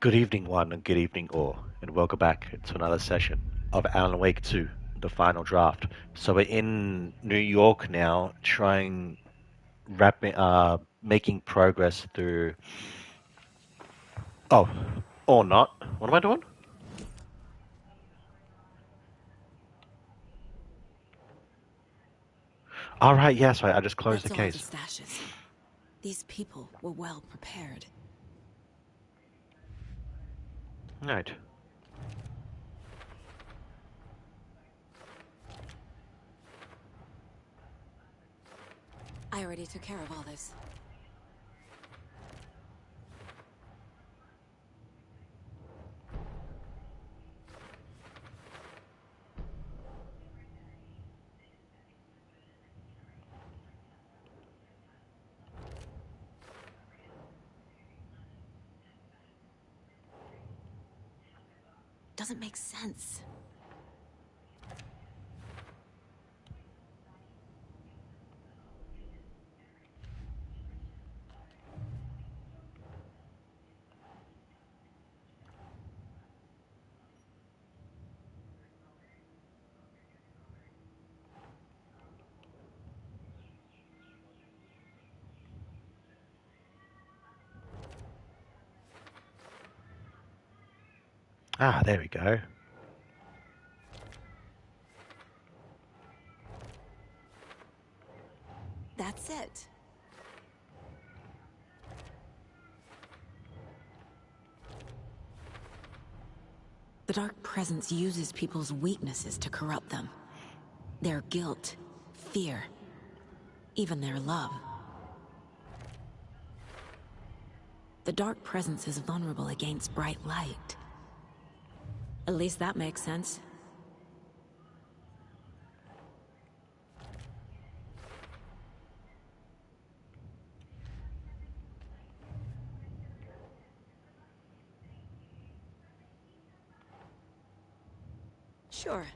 Good evening, one, and good evening, all, and welcome back to another session of Alan Wake 2, the final draft. So we're in New York now, making progress through. Oh, or not. What am I doing? All right, yes, right. I just closed the That's all the case. stashes. These people were well prepared. Right. I already took care of all this. Doesn't make sense. Ah, there we go. That's it. The Dark Presence uses people's weaknesses to corrupt them. Their guilt, fear, even their love. The Dark Presence is vulnerable against bright light. At least that makes sense. Sure.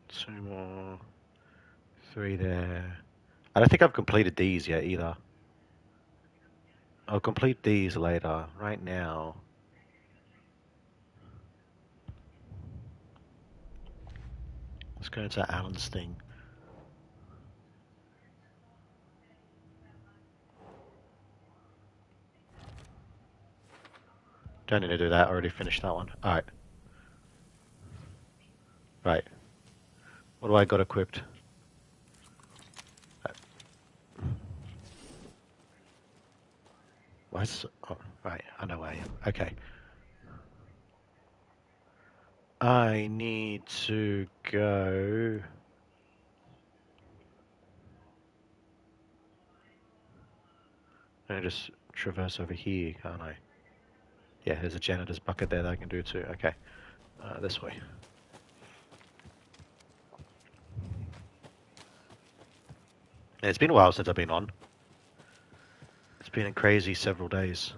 Two more. Three there. I don't think I've completed these yet either. I'll complete these later. Right now. Let's go into Alan's thing. Don't need to do that. I already finished that one. Alright. Right. What do I got equipped? Why is... Oh, right. I know where I am. Okay. I need to go... I just traverse over here, can't I? Yeah, there's a janitor's bucket there that I can do too. Okay. This way. Yeah, it's been a while since I've been on. It's been a crazy several days.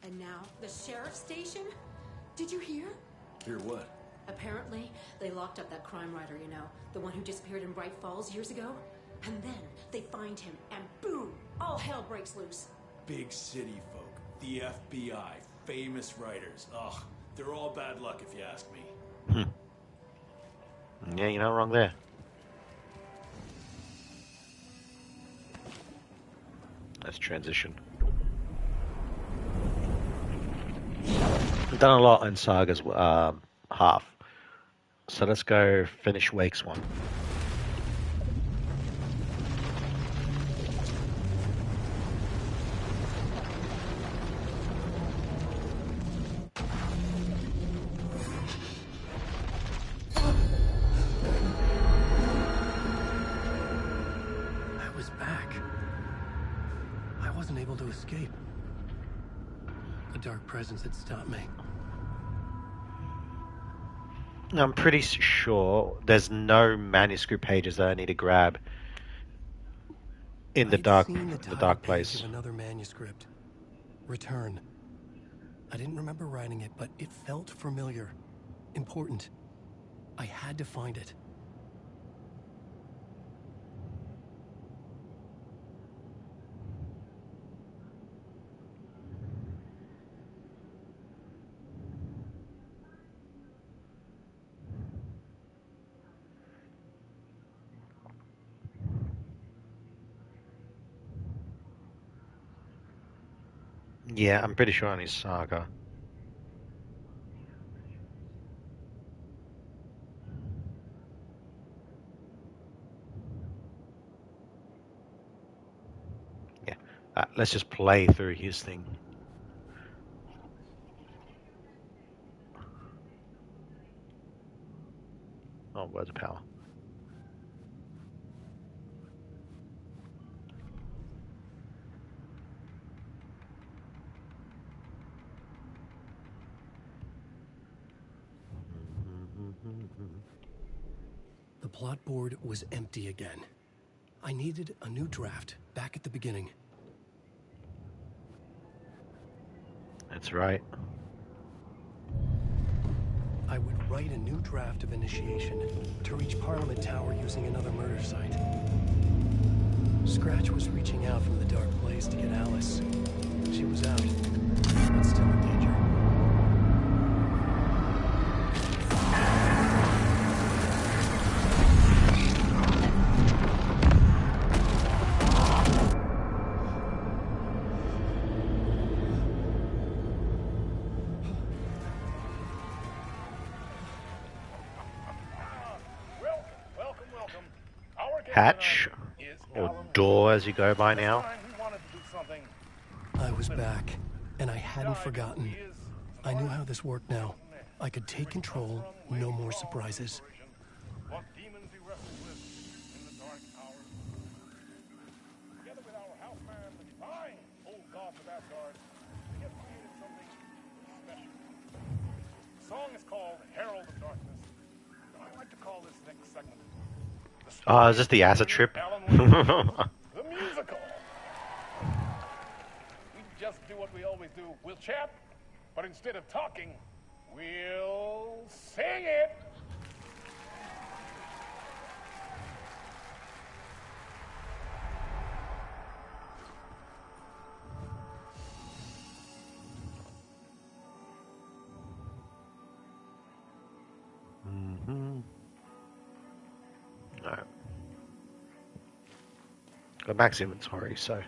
And now, the sheriff's station? Did you hear? Hear what? Apparently, they locked up that crime writer, you know, the one who disappeared in Bright Falls years ago. And then they find find him, and boom, all hell breaks loose. Big city folk, the FBI, famous writers. Ugh, they're all bad luck if you ask me. Yeah, you're not wrong there. Let's transition. We've done a lot in Saga's half. So let's go finish Wake's one. I was back. I wasn't able to escape. The dark presence had stopped me. I'm pretty sure there's no manuscript pages that I need to grab in the dark place. Of another manuscript. Return. I didn't remember writing it, but it felt familiar, important. I had to find it. Yeah, I'm pretty sure on his Saga. Yeah, let's just play through his thing. Oh, words of power. The plot board was empty again. I needed a new draft, back at the beginning. That's right. I would write a new draft of initiation to reach Parliament Tower using another murder site. Scratch was reaching out from the dark place to get Alice. She was out, but still in danger. Hatch, or door as you go by now. I was back, and I hadn't forgotten. I knew how this worked now. I could take control, no more surprises. What demons he wrestles with in the dark hours. Together with our houseman, the divine old gods of Asgard, we have created something special. The song is called Herald of Darkness. And I like to call this next segment Oh, is this the acid trip? the musical. We just do what we always do. We'll chat, but instead of talking, we'll sing it. No. Got max inventory, so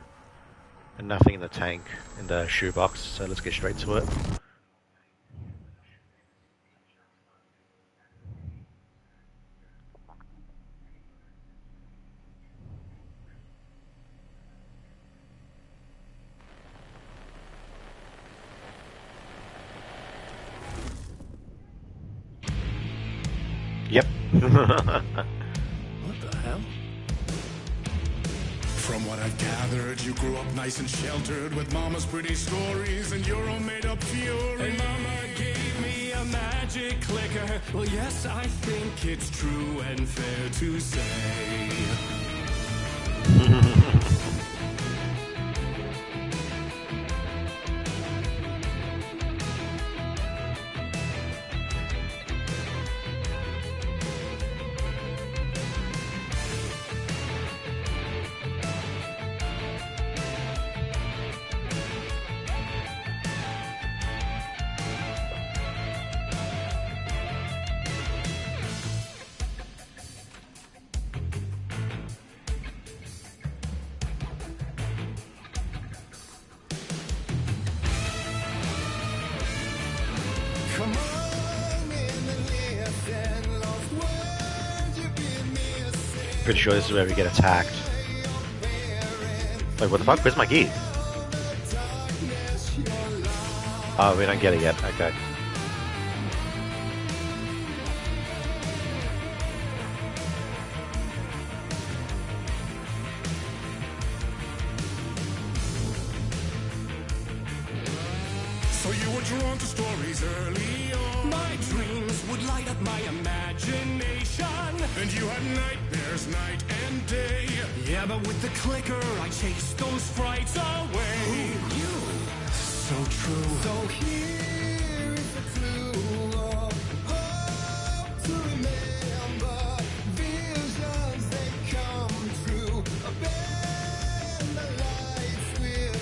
and nothing in the tank in the shoebox, so let's get straight to it. Yep. What the hell? From what I've gathered, you grew up nice and sheltered with mama's pretty stories and your own made-up fury. And mama gave me a magic clicker. Well, yes, I think it's true and fair to say. Pretty sure this is where we get attacked. Wait, what the fuck? Where's my gear? Oh, we don't get it yet. Okay. So you were drawn to stories early on. My dreams would light up my imagination. And you had nightmares night and day. Yeah, but with the clicker, I chased those frights away. You, so true. So here is the clue of hope to remember. Visions, they come true. Bend the lights with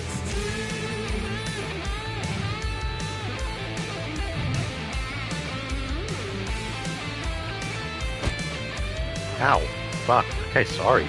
Ow. Fuck. Okay, sorry.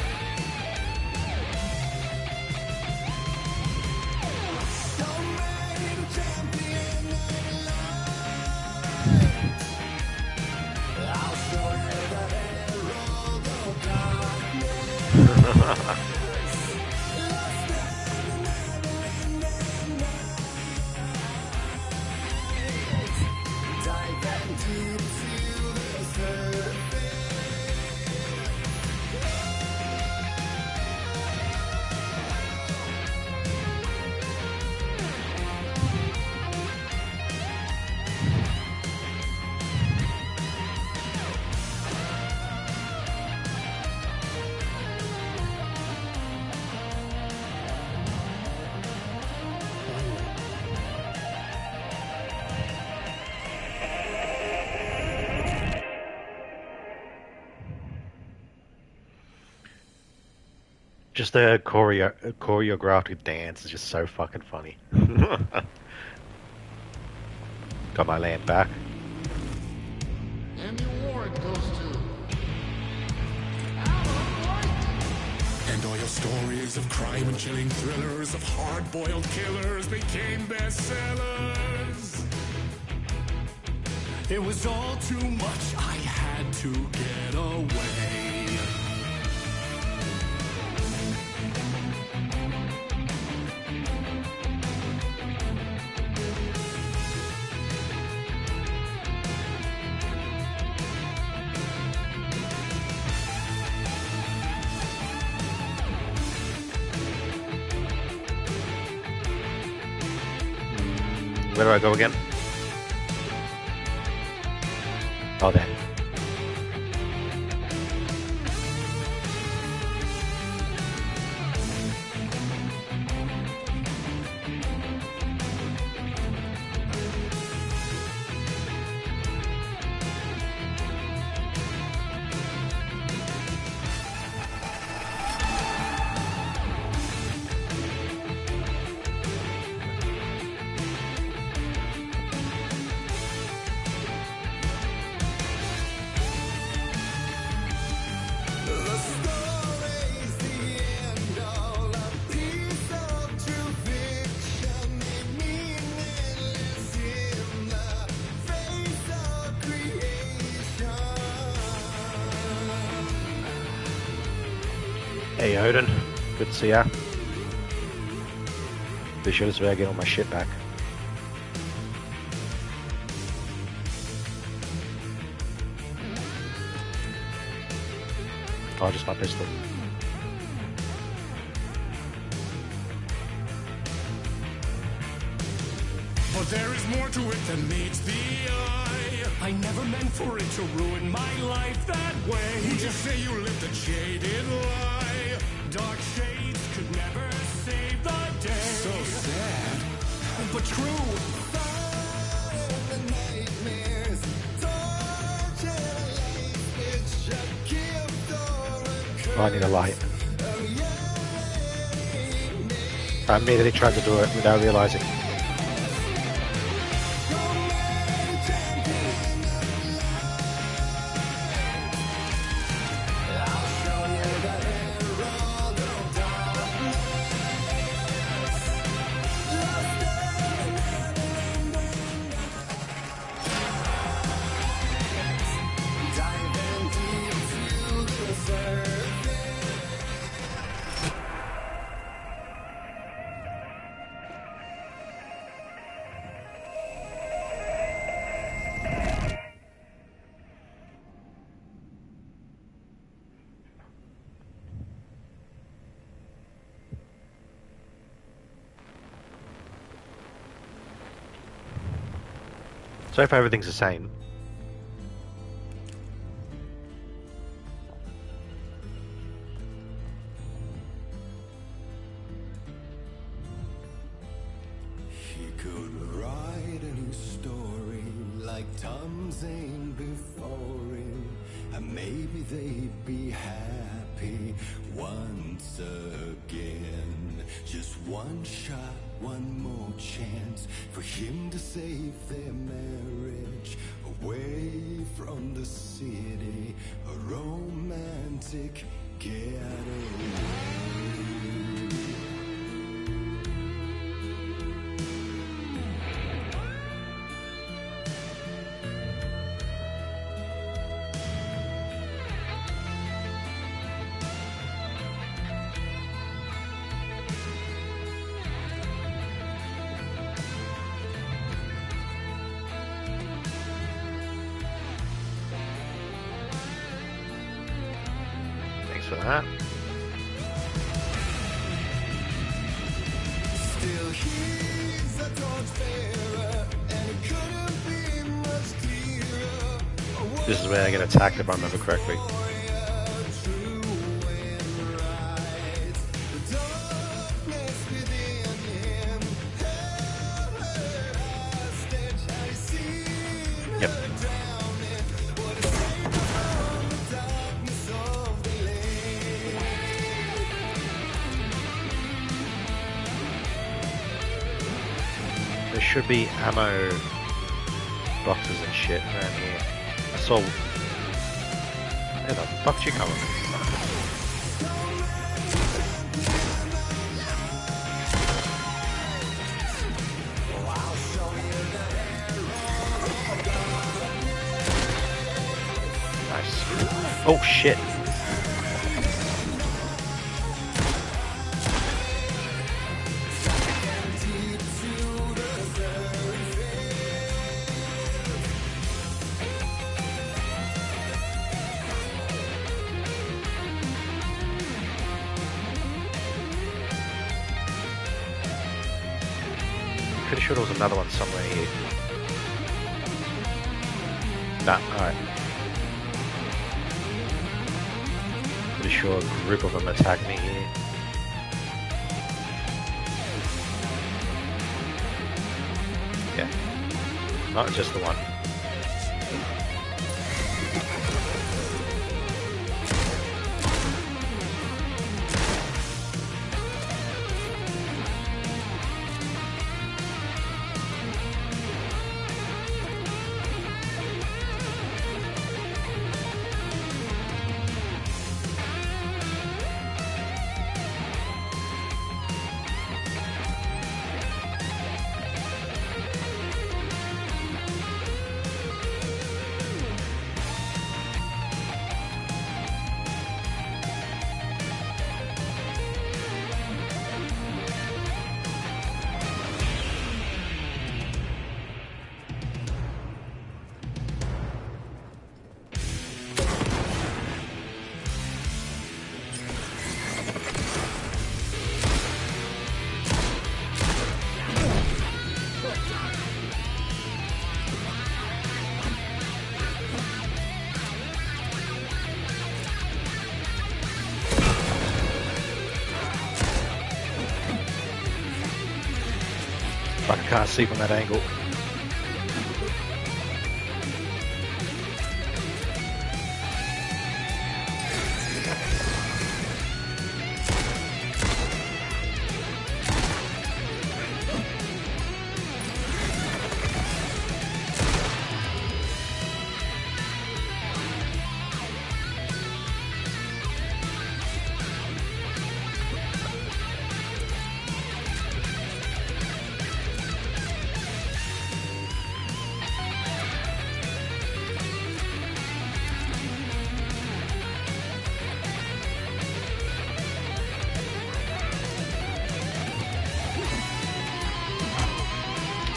Just the choreographed dance is just so fucking funny. Got my land back. And the award goes to and all your stories of crime and chilling thrillers of hard-boiled killers became bestsellers. It was all too much. I had to get away. Where do I go again? Oh, there. Hey Odin, good to see ya. Be sure this way I get all my shit back. Oh, just my pistol. But there is more to it than meets the eye. I never meant for it to ruin my life that way. Who'd you say you lived a jaded lie? Dark shades could never save the day. So sad, but true. Oh, I need a light. I immediately tried to do it without realizing. So far everything's the same. He could write a new story like Tom Zane before him, and maybe they'd be happy once again. Just one shot, one more chance for him to save their marriage, away from the city, a romantic getaway. Thanks for that. Still he's a torchbearer, and it couldn't be much clearer. This is where I get attacked if I remember correctly. True and right. The darkness within him held her hostage. I see Yep. her drowning. What a savior from the darkness of the lake. There should be ammo boxes and shit around here. I saw. Where the fuck you coming? Nice. Oh shit. Pretty sure there was another one somewhere here. Nah, alright. Pretty sure a group of them attacked me here. Yeah. Not just the one. Fuck, I can't see from that angle.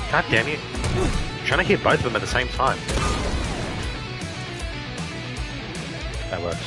God damn you. I'm trying to hit both of them at the same time. That works.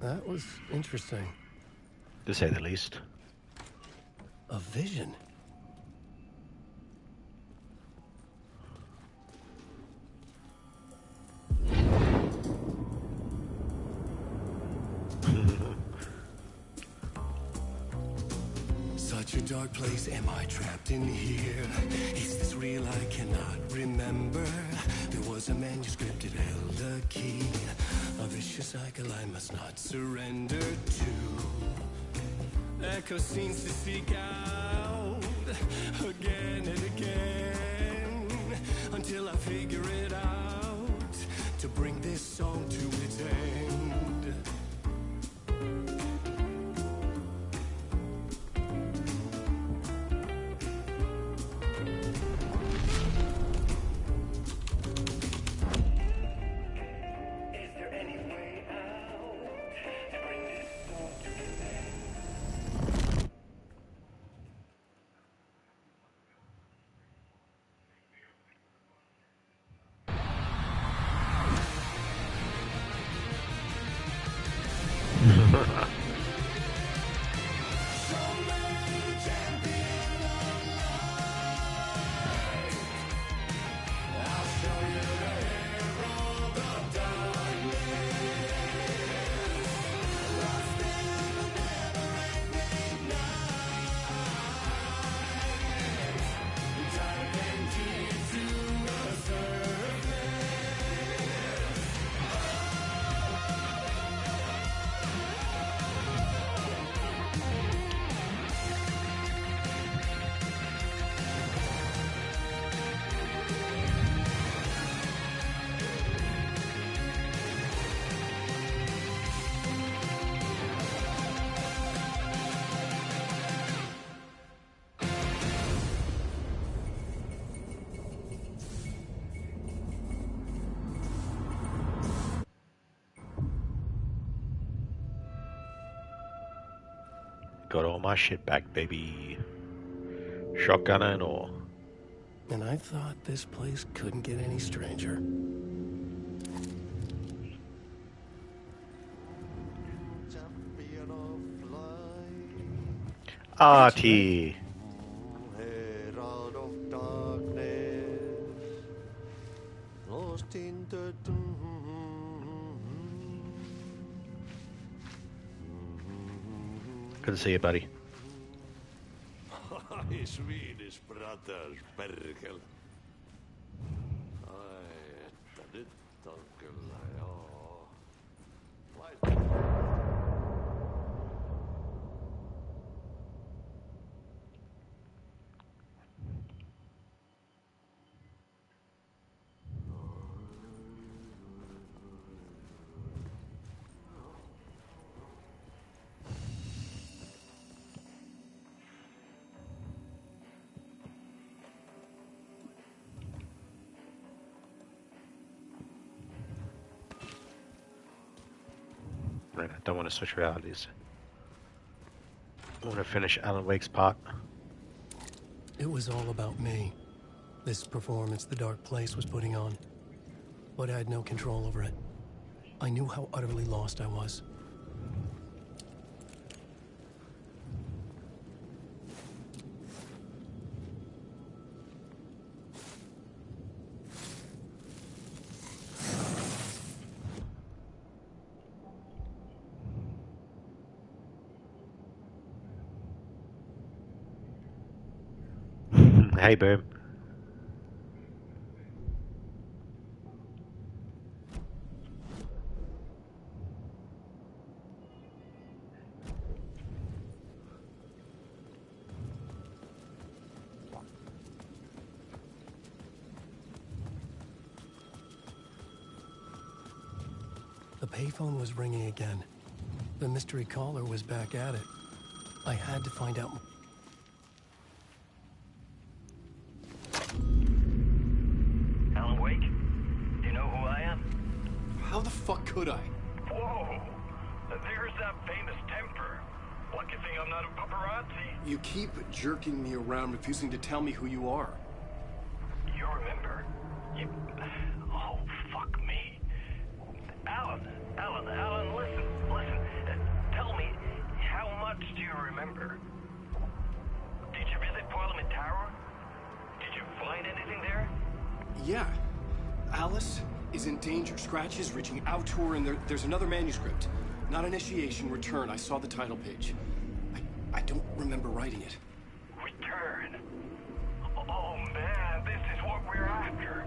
That was interesting. To say the least. A vision. Such a dark place, am I trapped in here? Is this real? I cannot remember. There was a manuscript, it held a key. A vicious cycle I must not surrender to. Echo scenes to seek out again and again until I figure it out to bring this song to its end. Got all my shit back, baby. Shotgun and all. And I thought this place couldn't get any stranger. RT. Herald of darkness, lost in the Good to see you, buddy. Swedish brothers, Berkel. Että nyt on kyllä joo. Right, I don't want to switch realities. I want to finish Alan Wake's part. It was all about me. This performance the Dark Place was putting on. But I had no control over it. I knew how utterly lost I was. Hey, Boom. The payphone was ringing again. The mystery caller was back at it. I had to find out. Alan Wake? Do you know who I am? How the fuck could I? Whoa! There's that famous temper. Lucky thing I'm not a paparazzi. You keep jerking me around, refusing to tell me who you are. You remember? You... Oh, fuck me. Alan, listen. much do you remember? Did you visit Parliament Tower? Did you find anything there? Yeah. Alice is in danger. Scratch is reaching out to her, and there's another manuscript. Not initiation, return. I saw the title page. I don't remember writing it. Return? Oh man, this is what we're after.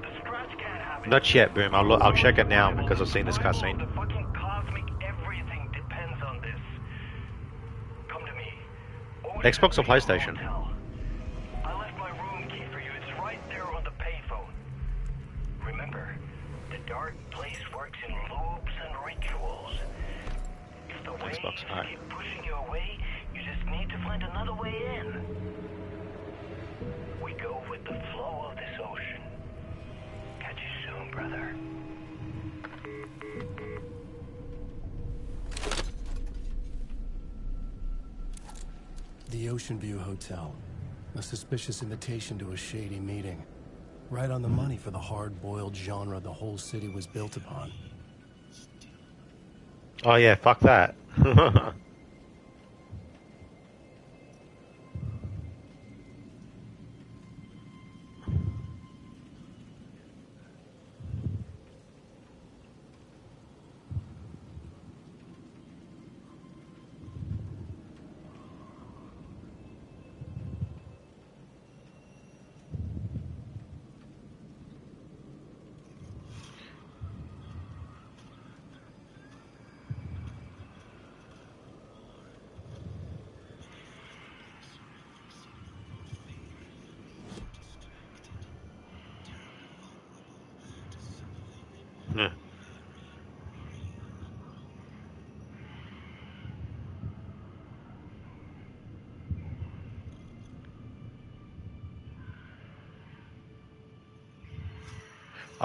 The Scratch can't have it. Not yet, Boom. I'll check it now because I've seen this cutscene. The fucking cosmic everything depends on this. Come to me. Xbox or PlayStation? I left my room key for you. It's right there on the payphone. Remember, the dark place works in loops and rituals. If the waves keep pushing you away, you just need to find another way in. We go with the flow of this ocean. Catch you soon, brother. The Ocean View Hotel. A suspicious invitation to a shady meeting. Right on the money for the hard-boiled genre the whole city was built upon. Oh yeah, fuck that.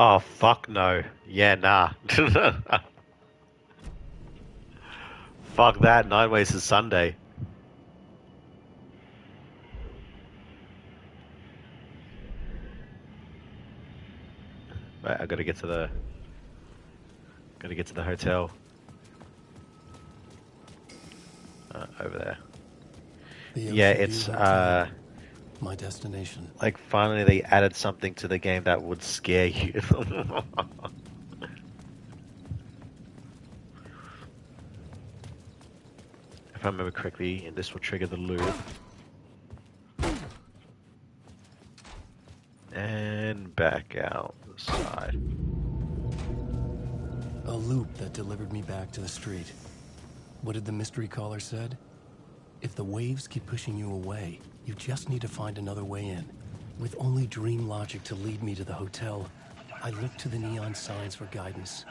Oh, fuck no. Yeah, nah. Fuck that. Nine Ways to Sunday. Right, I gotta get to the hotel. Over there. Yeah, it's my destination. Like finally they added something to the game that would scare you. If I remember correctly, and this will trigger the loop. And back out the side. A loop that delivered me back to the street. What did the mystery caller said? If the waves keep pushing you away, you just need to find another way in. With only dream logic to lead me to the hotel, I look to the neon signs for guidance.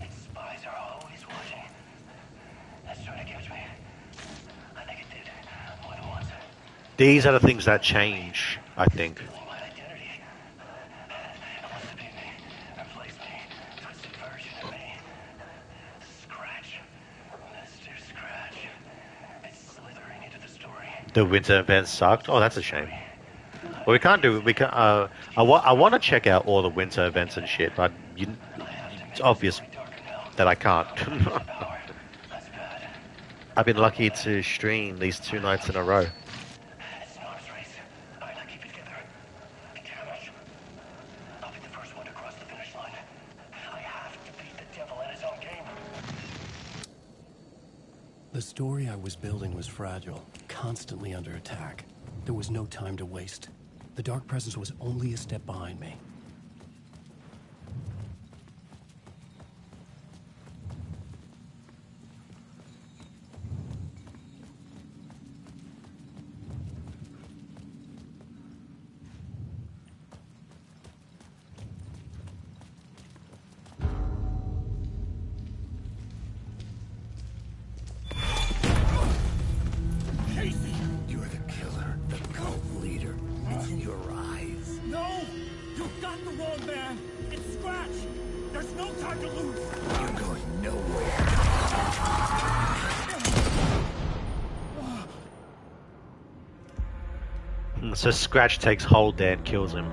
Its spies are always watching. That's trying to catch me. I think it did more than once. These are the things that change, I think. The winter events sucked. Oh, that's a shame. Well, we can't do. We can. I want to check out all the winter events and shit, but it's obvious that I can't. I've been lucky to stream these 2 nights in a row. The story I was building was fragile, constantly under attack. There was no time to waste. The Dark Presence was only a step behind me. So Scratch takes hold there and kills him.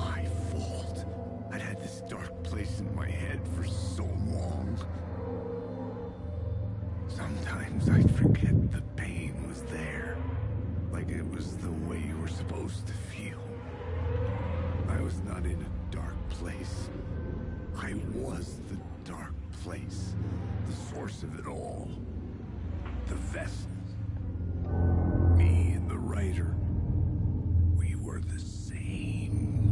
my fault. I'd had this dark place in my head for so long. Sometimes I'd forget the pain was there. Like it was the way you were supposed to feel. I was not in a dark place. I was the dark place. The source of it all. The vessel. Me and the writer. We were the same.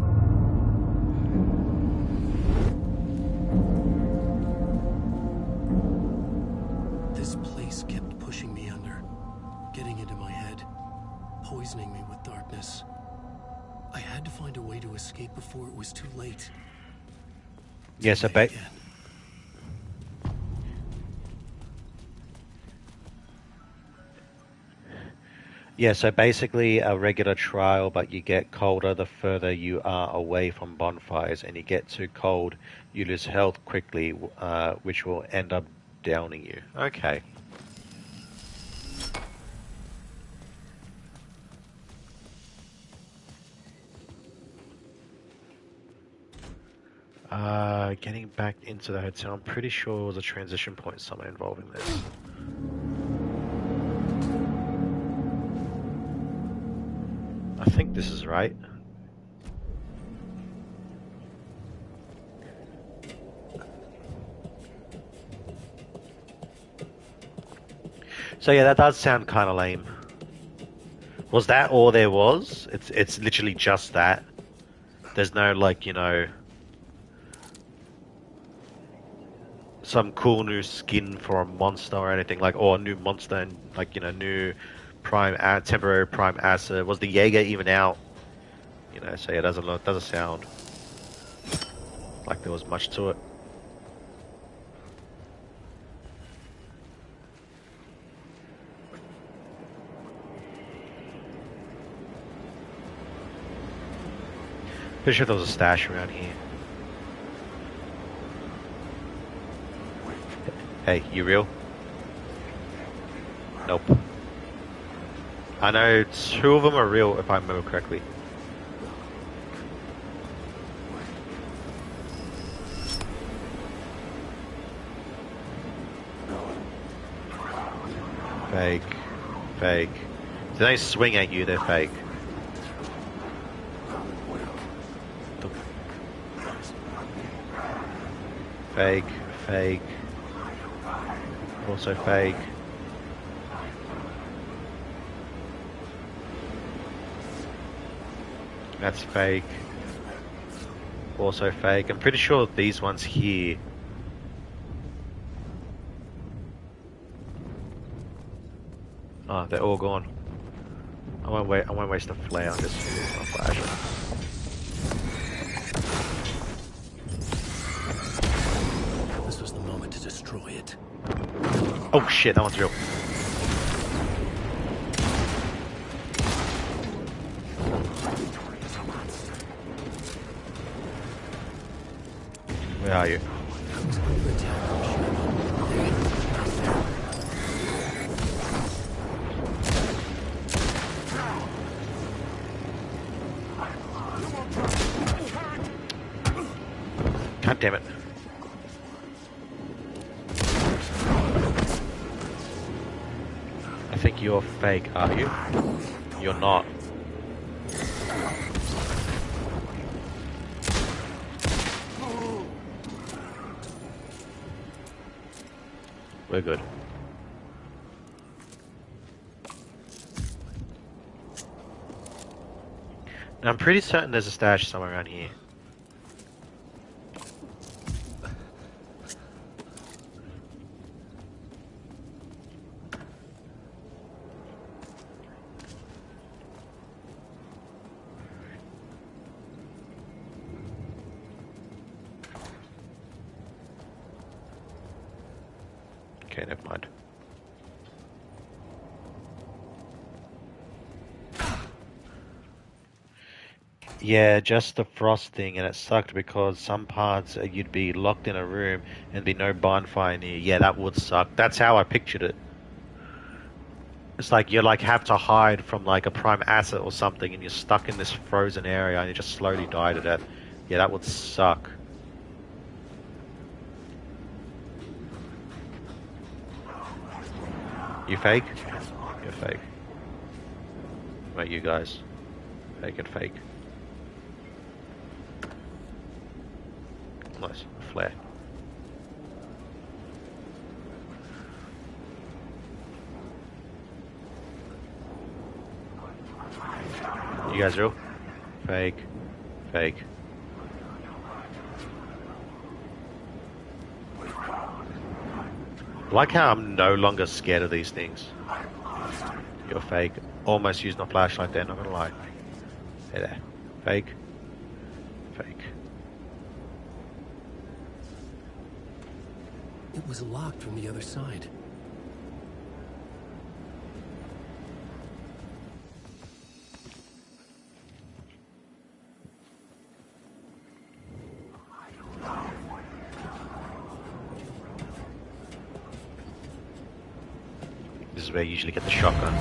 This place kept pushing me under, getting into my head, poisoning me with darkness. I had to find a way to escape before it was too late. Yes, I bet. Yeah, so basically a regular trial, but you get colder the further you are away from bonfires, and you get too cold, you lose health quickly, which will end up downing you. Okay. Getting back into the hotel, I'm pretty sure there was a transition point somewhere involving this. I think this is right. So yeah, that does sound kind of lame. Was that all there was? It's literally just that. There's no, like, you know, some cool new skin for a monster or anything, like, or a new monster and, like, you know, new temporary prime acid. Was the Jaeger even out? You know, so yeah, it doesn't sound like there was much to it. Pretty sure there was a stash around here. Hey, you real? Nope. I know 2 of them are real, if I remember correctly. Fake. Fake. If they swing at you, they're fake. Fake. Fake. Also fake. That's fake. Also fake. I'm pretty sure these ones here. Oh, they're all gone. I won't waste a flare on this flash. This was the moment to destroy it. Oh shit, that one's real. Where are you? God damn it. I think you're fake, are you? You're not. We're good. Now, I'm pretty certain there's a stash somewhere around here. Okay, never mind. Yeah, just the frost thing, and it sucked because some parts you'd be locked in a room and be no bonfire near. Yeah, that would suck. That's how I pictured it. It's like you like have to hide from like a prime asset or something, and you're stuck in this frozen area, and you just slowly die to death. Yeah, that would suck. You fake? You're fake. What about you guys? Fake and fake. Nice. Flare. You guys real? Fake. Fake. Like how I'm no longer scared of these things. You're fake. Almost used my flashlight there, not gonna lie. Hey there. Fake. Fake. It was locked from the other side. This is where you usually get the shotgun.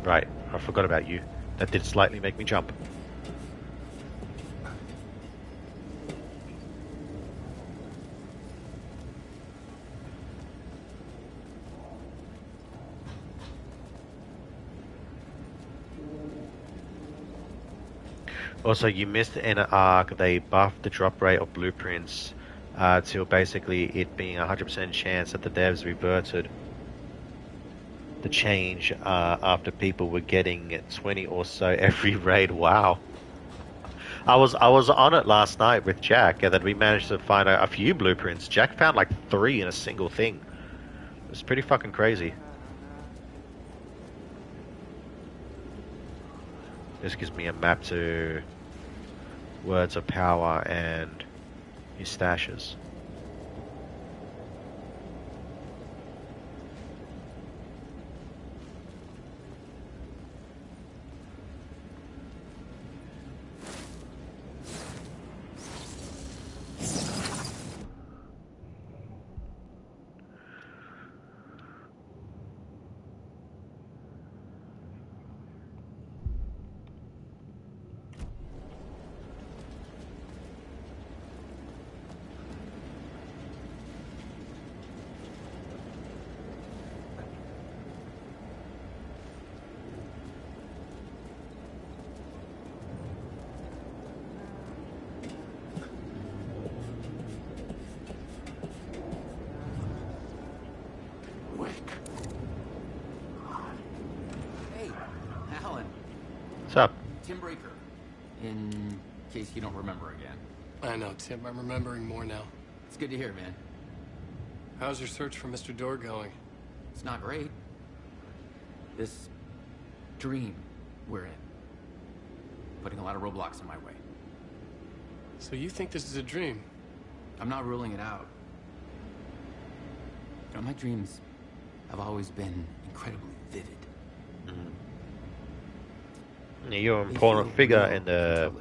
Right, I forgot about you. That did slightly make me jump. Also, you missed in an arc, they buffed the drop rate of blueprints to basically it being a 100% chance that the devs reverted the change after people were getting 20 or so every raid. Wow. I was on it last night with Jack, and then we managed to find a few blueprints. Jack found like 3 in a single thing. It was pretty fucking crazy. This gives me a map to Words of Power and his stashes. What's up? Tim Breaker, in case you don't remember again. I know, Tim. I'm remembering more now. It's good to hear, man. How's your search for Mr. Door going? It's not great. This dream we're in, putting a lot of roadblocks in my way. So you think this is a dream? I'm not ruling it out. You know, my dreams have always been incredibly vivid. You're an important figure in the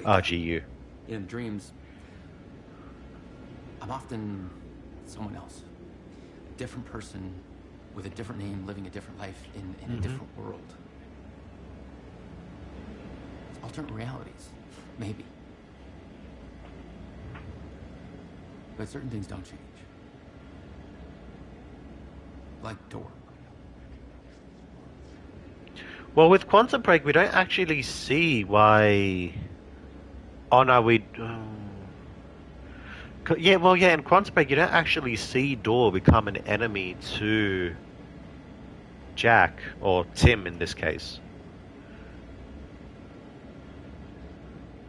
RGU. In dreams, I'm often someone else. A different person with a different name, living a different life in a different world. Alternate realities, maybe. But certain things don't change. Like Door. Well, with Quantum Break, we don't actually see why... Oh, no, we... Yeah, well, yeah, in Quantum Break, you don't actually see Door become an enemy to Jack, or Tim in this case.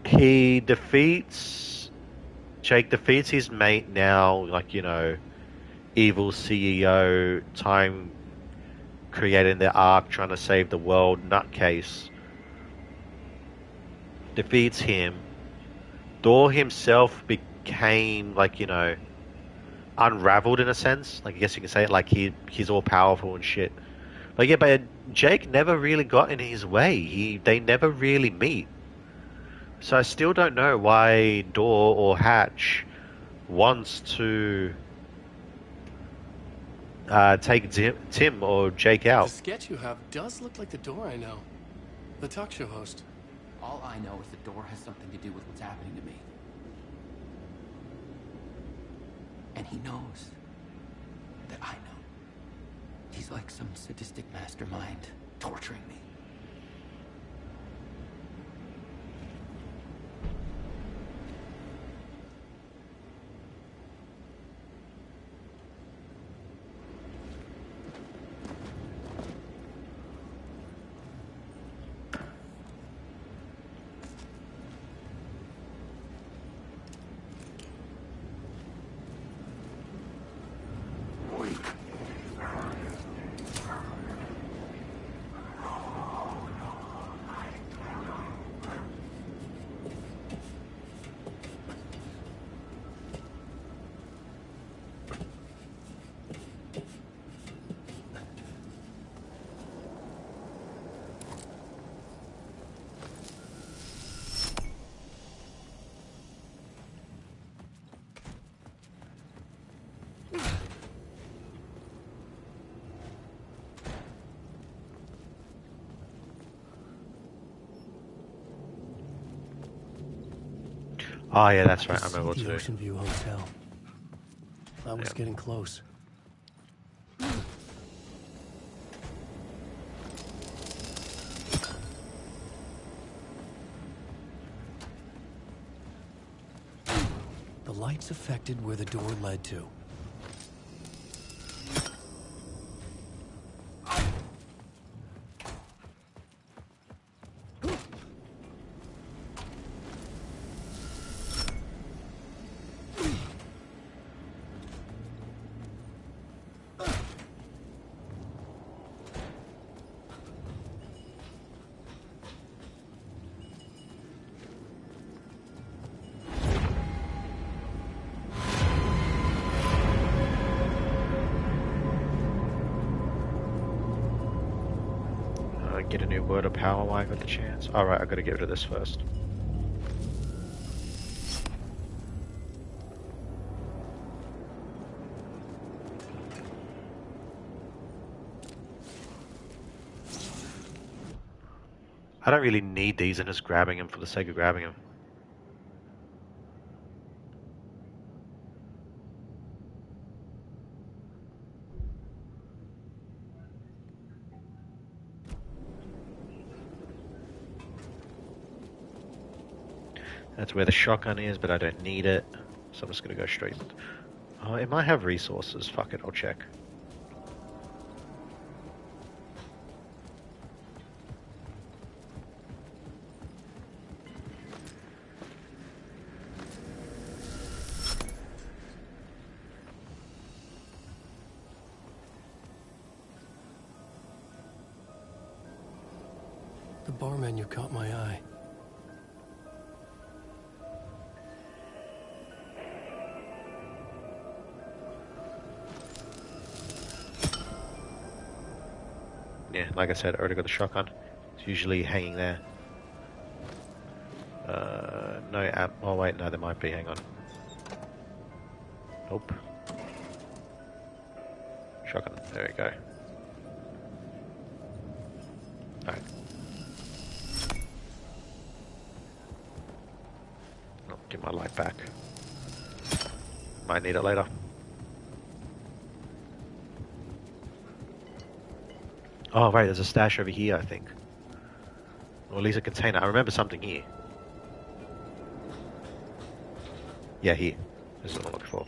He defeats... Jake defeats his mate now, like, you know, evil CEO, time... creating their arc, trying to save the world, nutcase. Defeats him. Door himself became, like, you know, unraveled in a sense. Like, I guess you can say it, like he's all powerful and shit. But yeah, but Jake never really got in his way. They never really meet. So I still don't know why Door or Hatch wants to take Tim or Jake out. The sketch you have does look like the door I know. The talk show host. All I know is the door has something to do with what's happening to me. And he knows that I know. He's like some sadistic mastermind torturing me. Oh yeah, that's right. I remember what to The do. Ocean View Hotel. I was getting close. The lights affected where the door led to. Get a new word of power while I got the chance. Alright, I gotta get rid of this first. I don't really need these, and just grabbing them for the sake of grabbing them. That's where the shotgun is, but I don't need it. So I'm just going to go straight. Oh, it might have resources. Fuck it, I'll check. The bar menu caught my eye. Yeah, like I said, I already got the shotgun. It's usually hanging there. No app. Oh wait, no, there might be. Hang on. Nope. Shotgun. There we go. Alright. I'll get my light back. Might need it later. Oh, right, there's a stash over here, I think. Or at least a container. I remember something here. Yeah, here. This is what I'm looking for.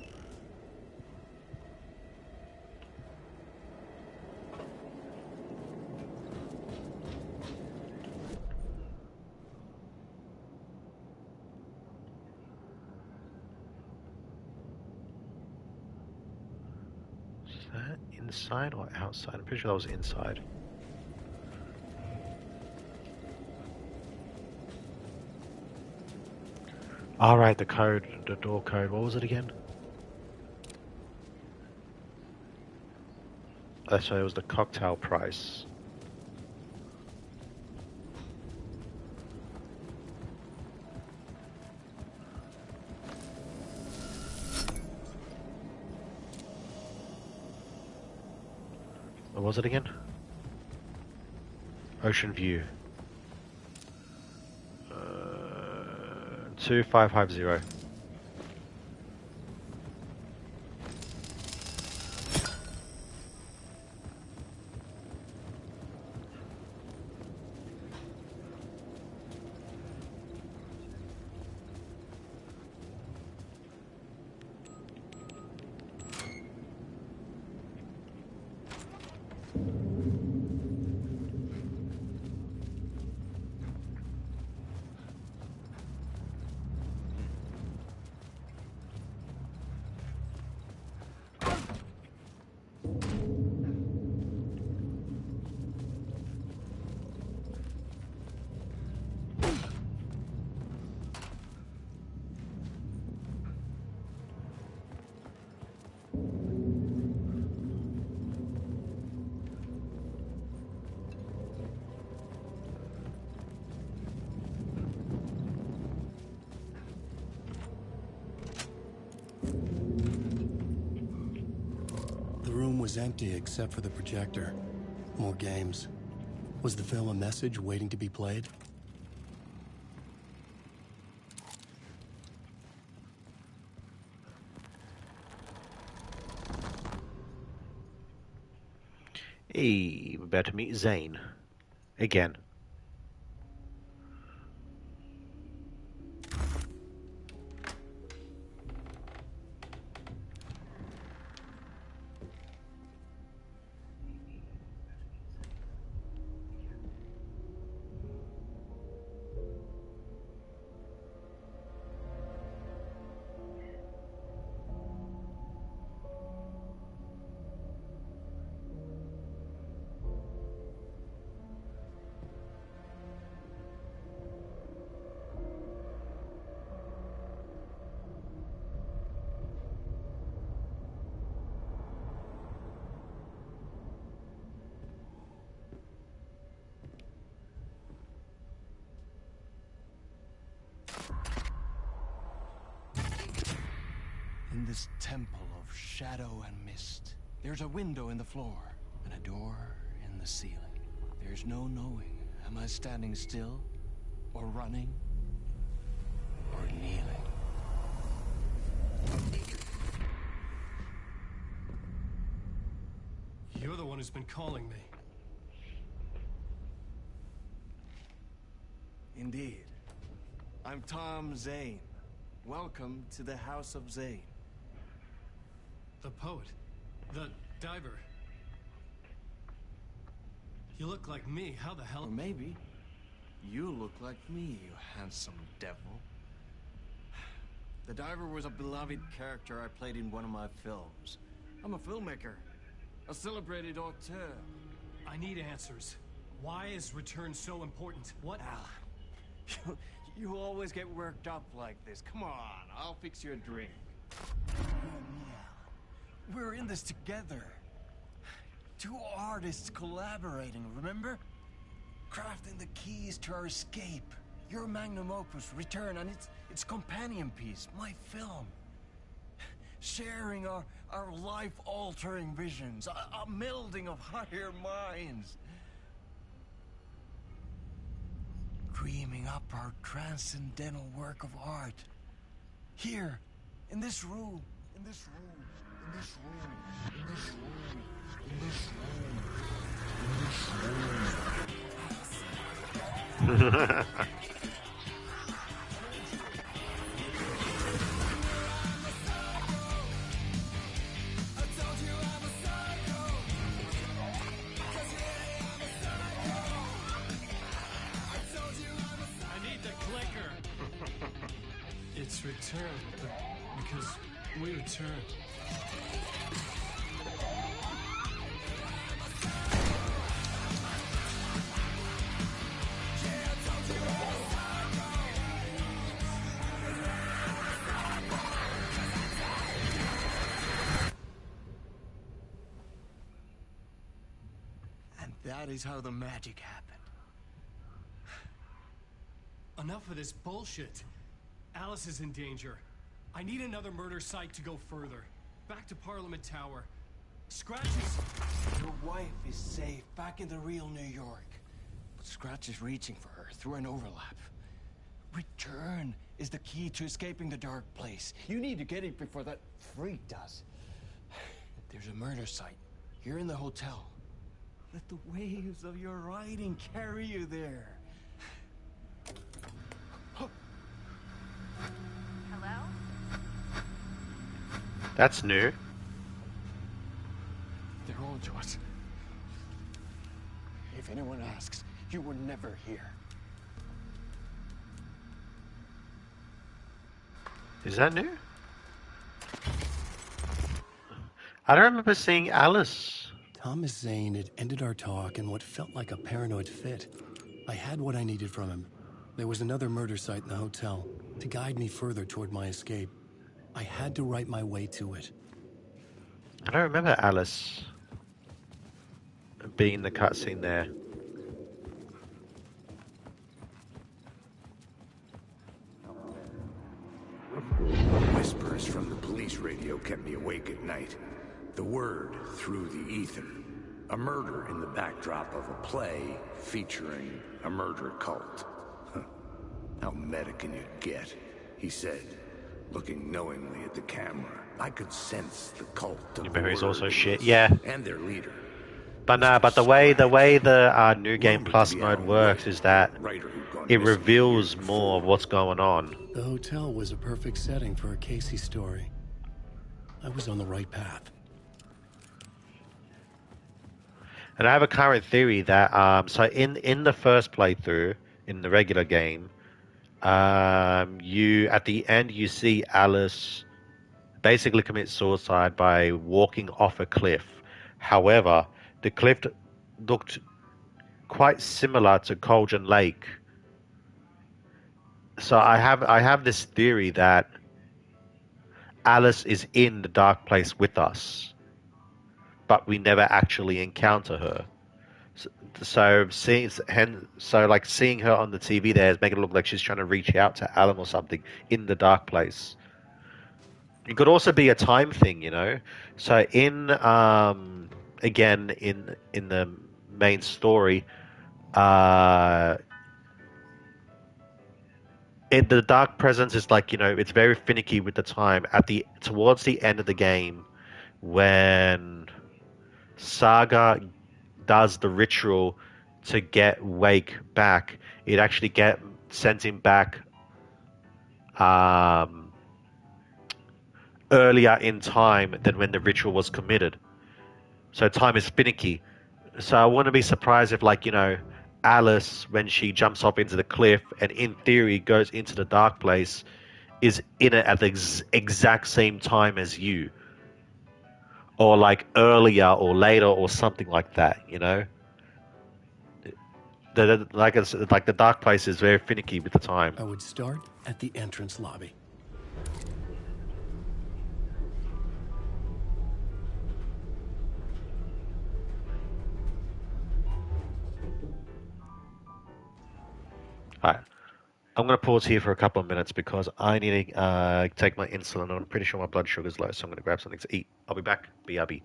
Is that inside or outside? I'm pretty sure that was inside. Alright, the code, the door code, what was it again? That's right, it was the cocktail price. was it again? Ocean View. 2550. Was empty except for the projector. More games. Was the film a message waiting to be played? Hey, we're about to meet Zane. Again. In this temple of shadow and mist, there's a window in the floor and a door in the ceiling. There's no knowing, am I standing still, or running, or kneeling? You're the one who's been calling me. Indeed. I'm Tom Zane. Welcome to the House of Zane. The poet. The diver. You look like me. How the hell? Or maybe you look like me, you handsome devil. The diver was a beloved character I played in one of my films. I'm a filmmaker. A celebrated auteur. I need answers. Why is Return so important? What? You always get worked up like this. Come on, I'll fix you a drink. We're in this together. Two artists collaborating, remember? Crafting the keys to our escape. Your magnum opus, Return, and its companion piece, my film. Sharing our life-altering visions, a melding of higher minds. Dreaming up our transcendental work of art. Here, in this room, in this room, in this room, in this room, in this room, in this room. It's Return, because we return. And that is how the magic happened. Enough of this bullshit. Alice is in danger. I need another murder site to go further. Back to Parliament Tower. Scratches! Your wife is safe back in the real New York. But Scratch is reaching for her through an overlap. Return is the key to escaping the dark place. You need to get it before that freak does. There's a murder site here in the hotel. Let the waves of your riding carry you there. Hello? That's new. They're on to us. If anyone asks, you were never here. Is that new? I don't remember seeing Alice. Thomas Zane had ended our talk in what felt like a paranoid fit. I had what I needed from him. There was another murder site in the hotel to guide me further toward my escape. I had to write my way to it. I don't remember Alice being in the cutscene there. Whispers from the police radio kept me awake at night. The word through the ether. A murder in the backdrop of a play featuring a murder cult. Huh. How meta can you get? He said, looking knowingly at the camera. I could sense the cult of Your memory's the also word shit, yeah. and their leader. But the way the New Game Plus mode works is that it reveals more of what's going on. The hotel was a perfect setting for a Casey story. I was on the right path. And I have a current theory that so in the first playthrough in the regular game, you at the end you see Alice basically commit suicide by walking off a cliff. However, the cliff looked quite similar to Colgan Lake. So I have this theory that Alice is in the dark place with us, but we never actually encounter her. So seeing her on the TV there is making it look like she's trying to reach out to Alan or something in the dark place. It could also be a time thing, you know. So in again in the main story, the dark presence is like, you know, it's very finicky with the time. Towards the end of the game, when Saga does the ritual to get Wake back, it actually sends him back earlier in time than when the ritual was committed. So time is finicky. So I wouldn't be surprised if, like, you know, Alice, when she jumps off into the cliff and in theory goes into the dark place, is in it at the exact same time as you. Or like earlier or later or something like that, you know? Like the dark place is very finicky with the time. I would start at the entrance lobby. Alright. I'm going to pause here for a couple of minutes because I need to take my insulin. I'm pretty sure my blood sugar's low, so I'm going to grab something to eat. I'll be back. BRB.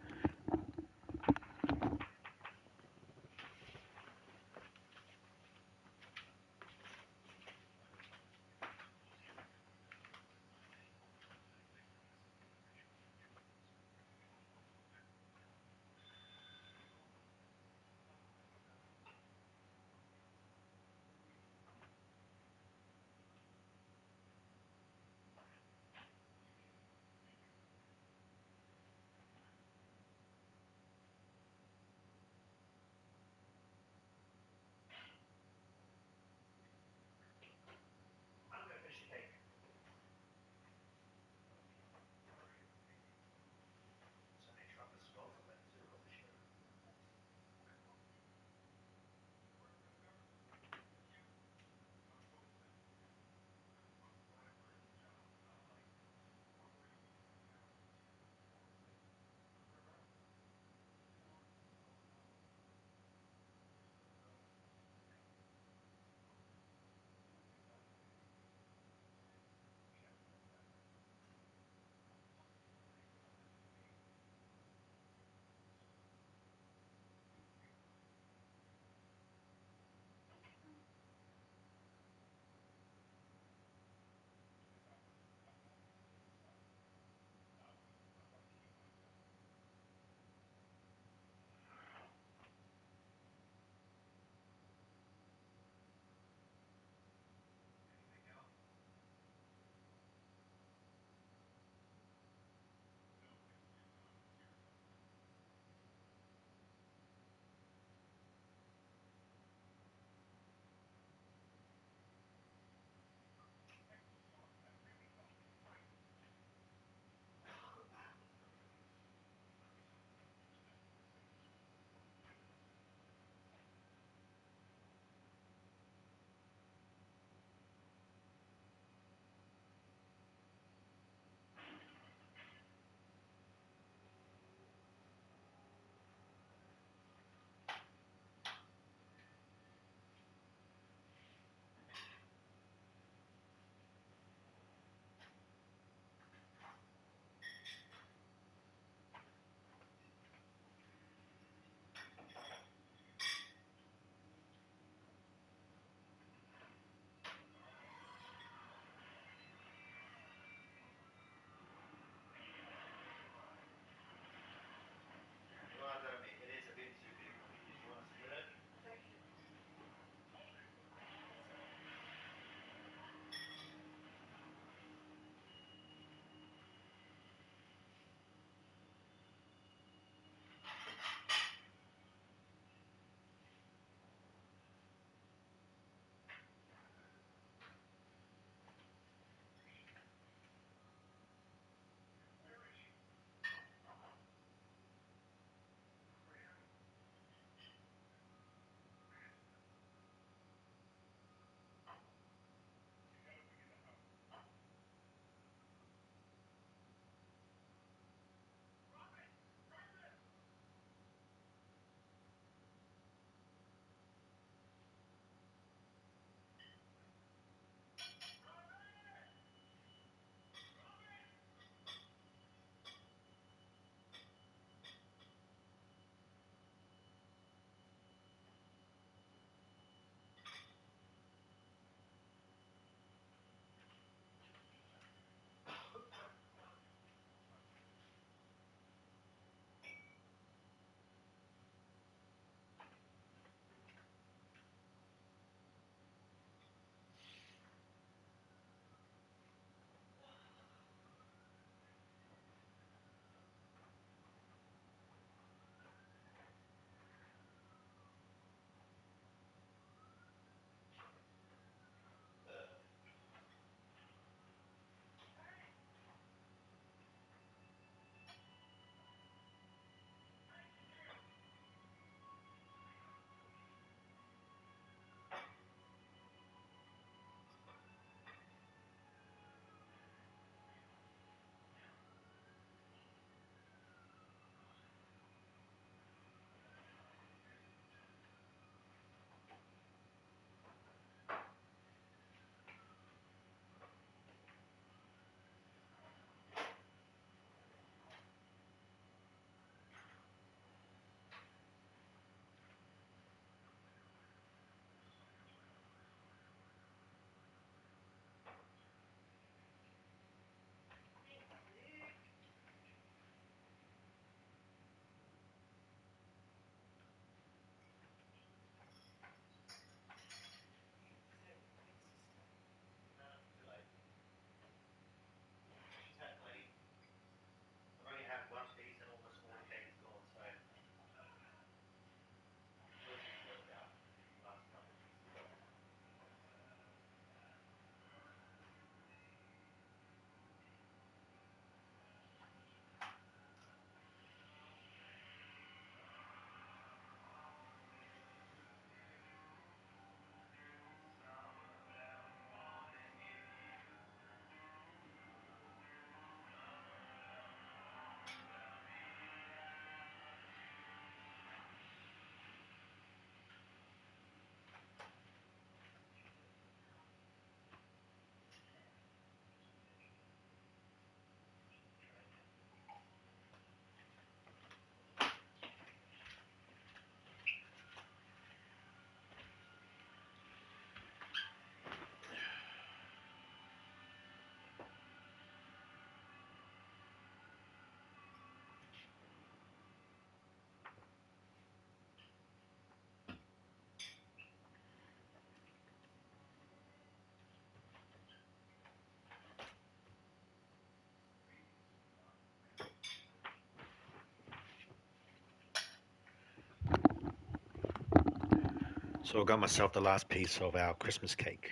So I got myself the last piece of our Christmas cake.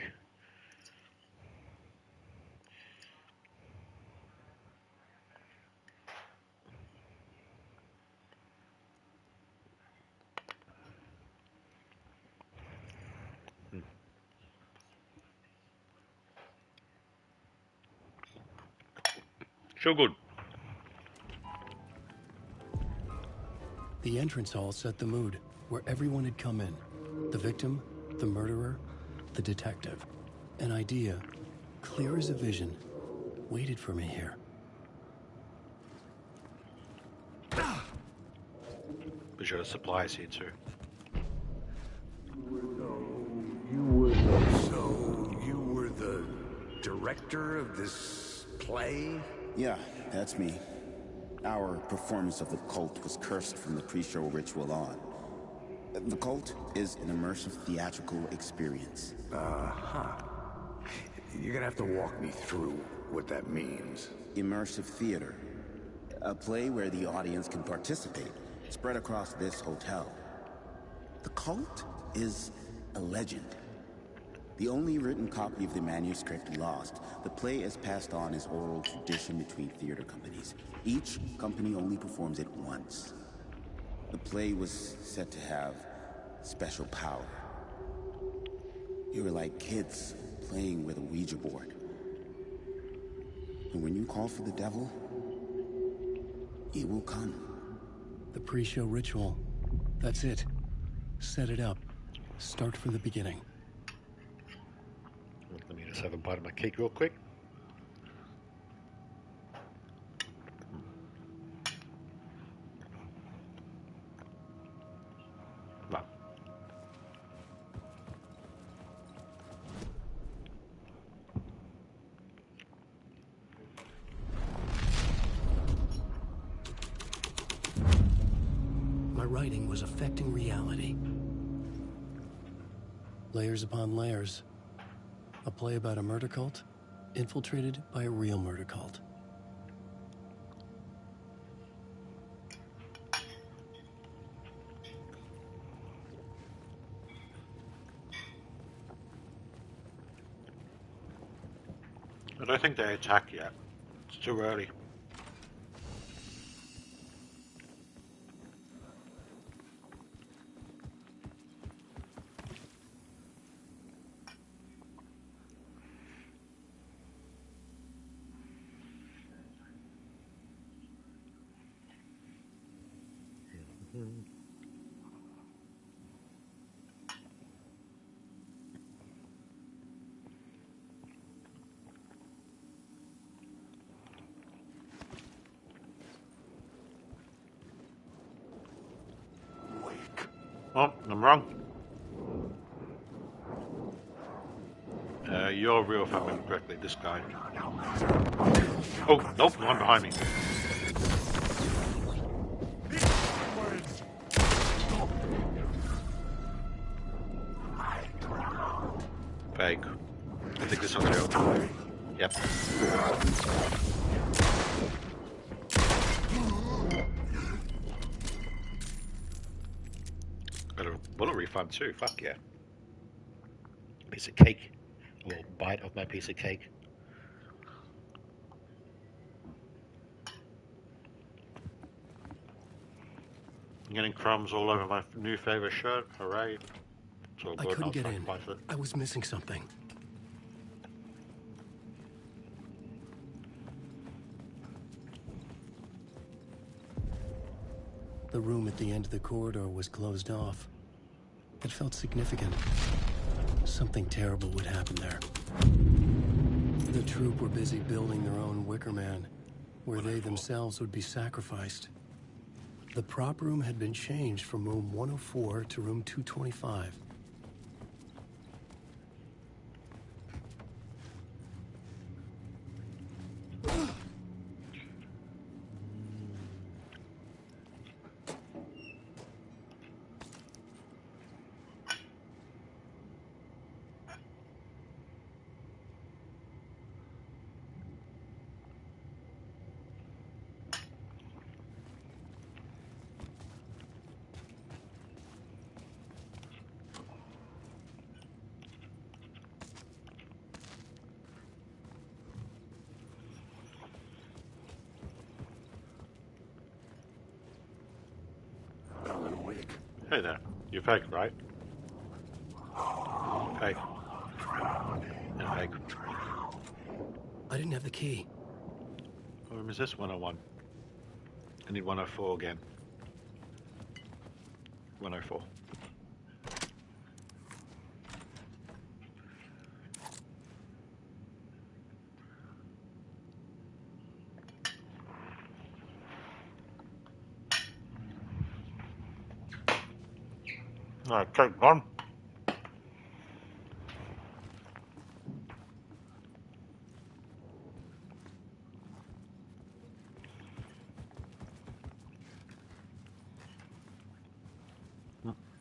So good. The entrance hall set the mood, where everyone had come in. The victim, the murderer, the detective. An idea, clear as a vision, waited for me here. We should have supplies here too. So, you were the director of this play? Yeah, that's me. Our performance of The Cult was cursed from the pre-show ritual on. The Cult is an immersive theatrical experience. You're gonna have to walk me through what that means. Immersive theater. A play where the audience can participate, spread across this hotel. The Cult is a legend. The only written copy of the manuscript lost, the play is passed on as oral tradition between theater companies. Each company only performs it once. The play was said to have special power. You were like kids playing with a Ouija board. And when you call for the devil, he will come. The pre-show ritual. That's it. Set it up. Start from the beginning. Let me just have a bite of my cake real quick. Wow. My writing was affecting reality. Layers upon layers. A play about a murder cult, infiltrated by a real murder cult. I don't think they attack yet. It's too early. Oh, I'm wrong. You're real, if I remember correctly, this guy. Oh, nope, one behind me. Fake. I think this one's real. Yep. Got a bullet refund too, fuck yeah. Piece of cake. A little bite of my piece of cake. I'm getting crumbs all over my new favorite shirt. Hooray. It's all I good. couldn't get in. sacrifice it. I was missing something. The room at the end of the corridor was closed off. It felt significant. Something terrible would happen there. The troupe were busy building their own Wicker Man, where they themselves would be sacrificed. The prop room had been changed from room 104 to room 225. Hey there. You're fake, right? Fake. Yeah, fake. I didn't have the key. What room is this? 101. I need 104 again. 104. Alright, take one.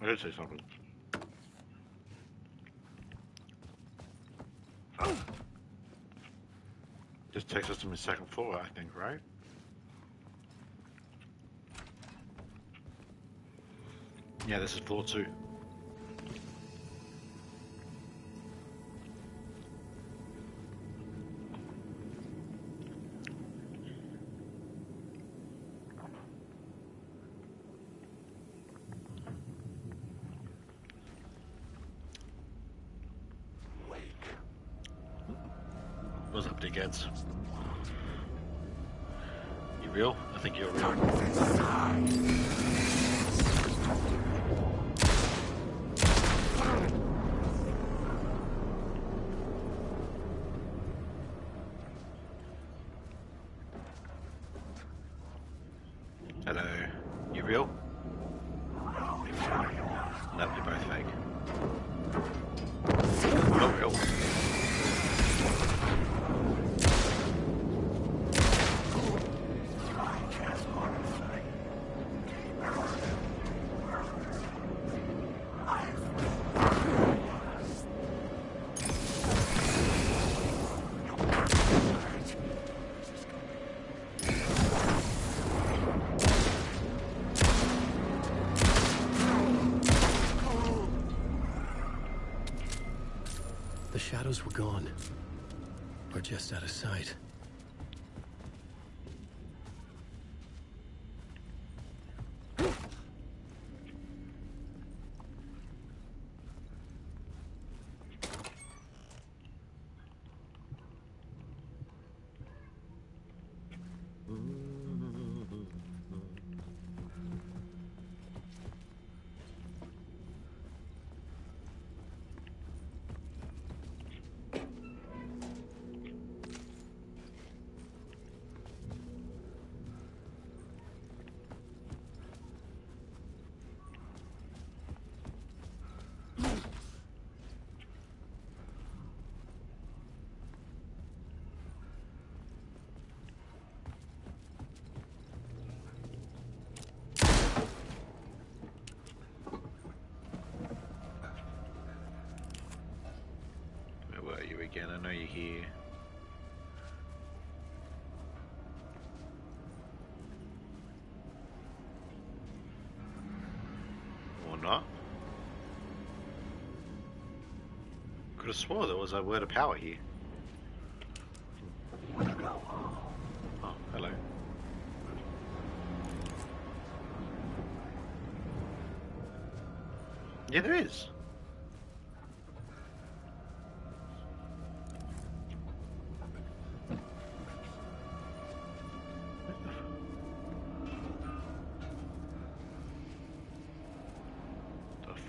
I did say something. This takes us to my second floor, I think, right? Yeah, this is floor 2. What's up, dickheads? You real? I think you're real. Hello. You real? No, you're both fake. Not real. The shadows were gone. Or just out of sight. Again, I know you're here. Or not. Could have swore there was a word of power here. Oh, hello. Yeah, there is.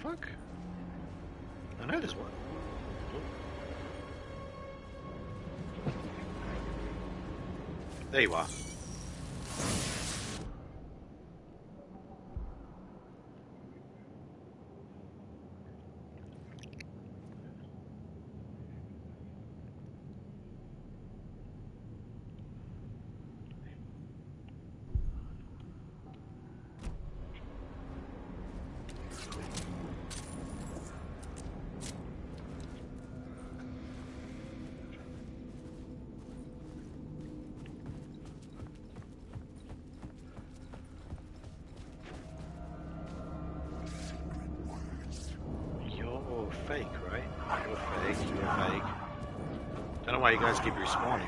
Fuck. I know there's one. There you are. Fake, right? You're fake, you're fake. Don't know why you guys keep respawning.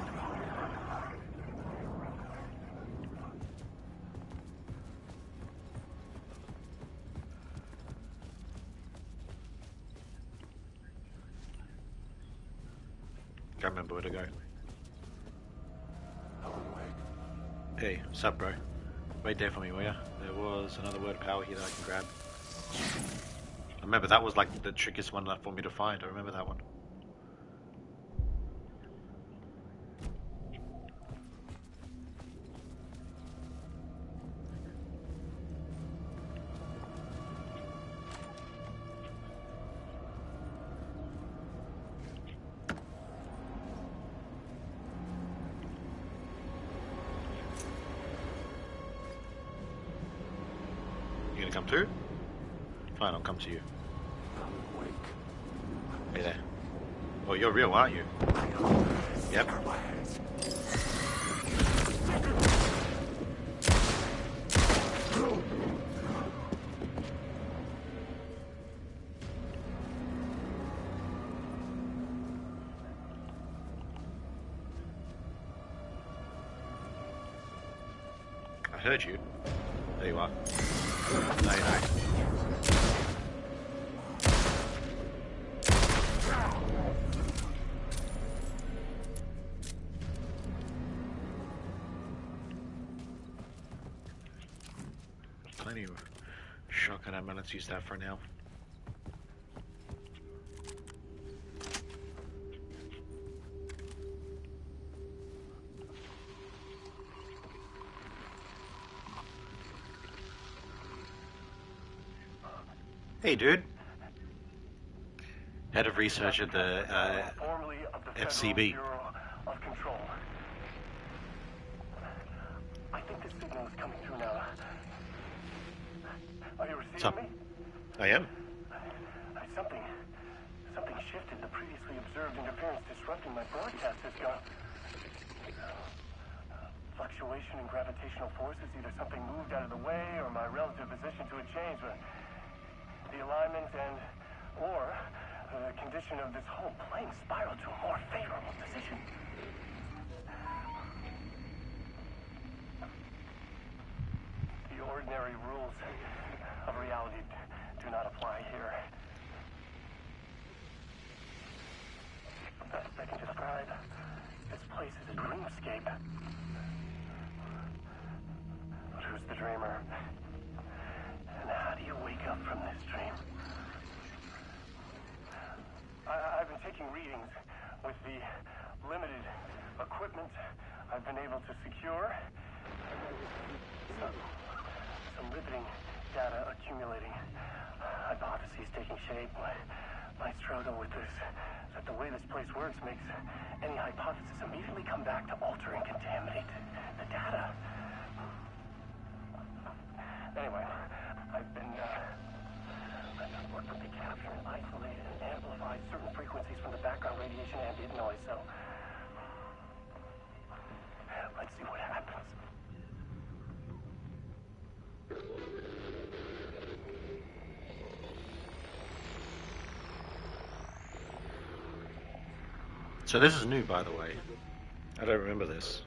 Can't remember where to go. Hey, sup, bro? Wait there for me, will ya? There was another word of power here that I can grab. I remember that was like the trickiest one for me to find. I remember that one. You gonna come too? Fine, I'll come to you. Hey there. Oh, you're real, aren't you? Yep. I heard you. There you are. No, no. Plenty of shotgun ammo. Let's use that for now. Hey, dude. Head of research at the FCB. Of Control. I think this signal is coming through now. Are you receiving me? I am. Something shifted. The previously observed interference disrupting my broadcast has gone. Fluctuation in gravitational forces. Either something moved out of the way or my relative position to it changed. But the alignment or the condition of this whole plane spiraled to a more favorable position. The ordinary rules of reality do not apply here. The best I can describe this place is a dreamscape. But who's the dreamer? And how do you wake up from this dream? I've been taking readings with the limited equipment I've been able to secure. Some riveting data accumulating. Hypotheses taking shape. My struggle with this is that the way this place works makes any hypothesis immediately come back to alter and contaminate the data. Anyway, I've been working to capture and isolate and amplify certain frequencies from the background radiation ambient noise, so let's see what happens. So this is new, by the way. I don't remember this.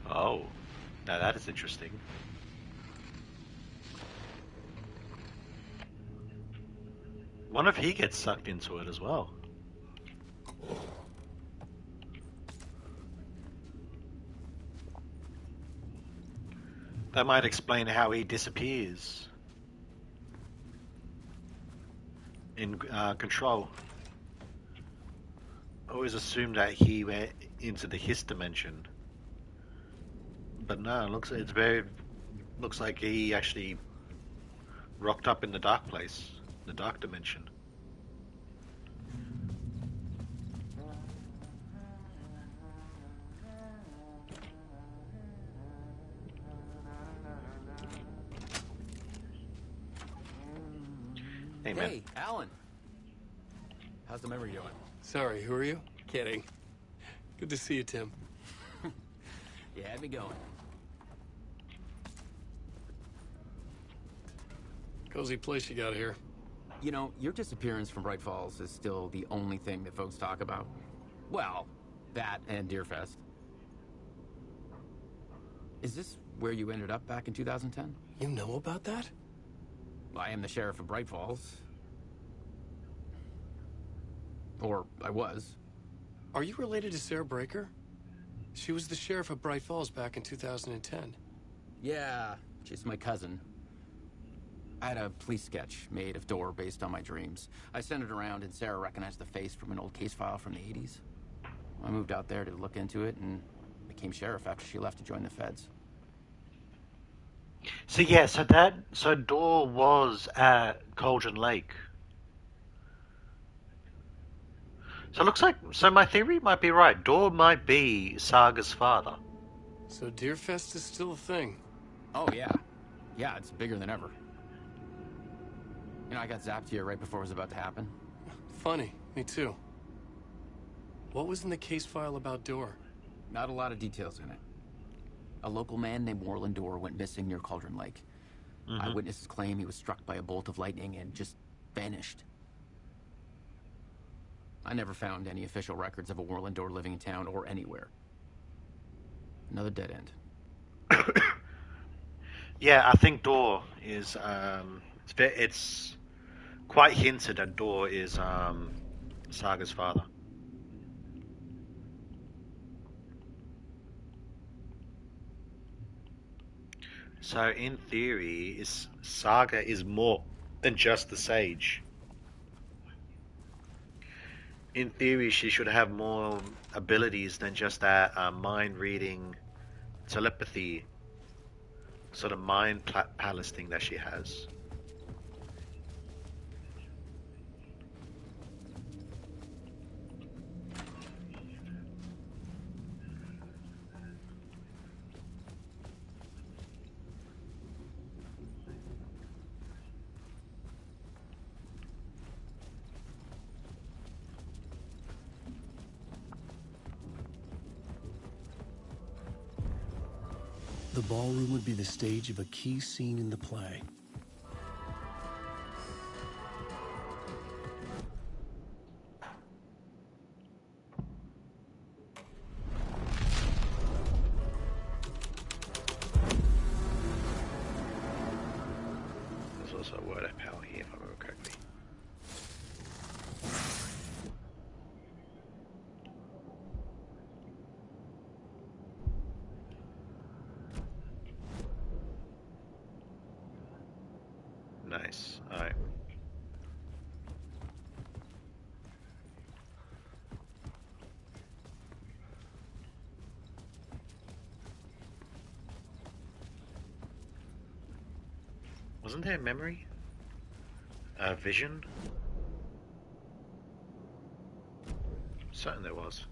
Oh, now that is interesting. Wonder if he gets sucked into it as well. That might explain how he disappears in Control. I always assumed that he went into the his dimension, but no, looks like he actually rocked up in the dark place, the dark dimension. Hey, Alan. How's the memory doing? Sorry, who are you? Kidding. Good to see you, Tim. You had me going. Cozy place you got here. You know, your disappearance from Bright Falls is still the only thing that folks talk about. Well, that and Deerfest. Is this where you ended up back in 2010? You know about that? I am the sheriff of Bright Falls. Or I was. Are you related to Sarah Breaker? She was the sheriff of Bright Falls back in 2010. Yeah, she's my cousin. I had a police sketch made of Door based on my dreams. I sent it around and Sarah recognized the face from an old case file from the 80s. I moved out there to look into it and became sheriff after she left to join the feds. So yeah, so Door was at Cauldron Lake. So it looks like, so my theory might be right. Door might be Saga's father. So Deerfest is still a thing. Oh yeah. Yeah, it's bigger than ever. You know, I got zapped here right before it was about to happen. Funny, me too. What was in the case file about Door? Not a lot of details in it. A local man named Warland Door went missing near Cauldron Lake. Eyewitnesses claim he was struck by a bolt of lightning and just vanished. I never found any official records of a Warland Door living in town or anywhere. Another dead end. Yeah, I think Door is, it's quite hinted that Door is Saga's father. So in theory, Saga is more than just the sage. In theory, she should have more abilities than just that mind reading, telepathy, sort of mind palace thing that she has. The ballroom would be the stage of a key scene in the play. There's also a word of power here, if I remember correctly. Nice. Alright. Wasn't there memory? Vision? Certain there was.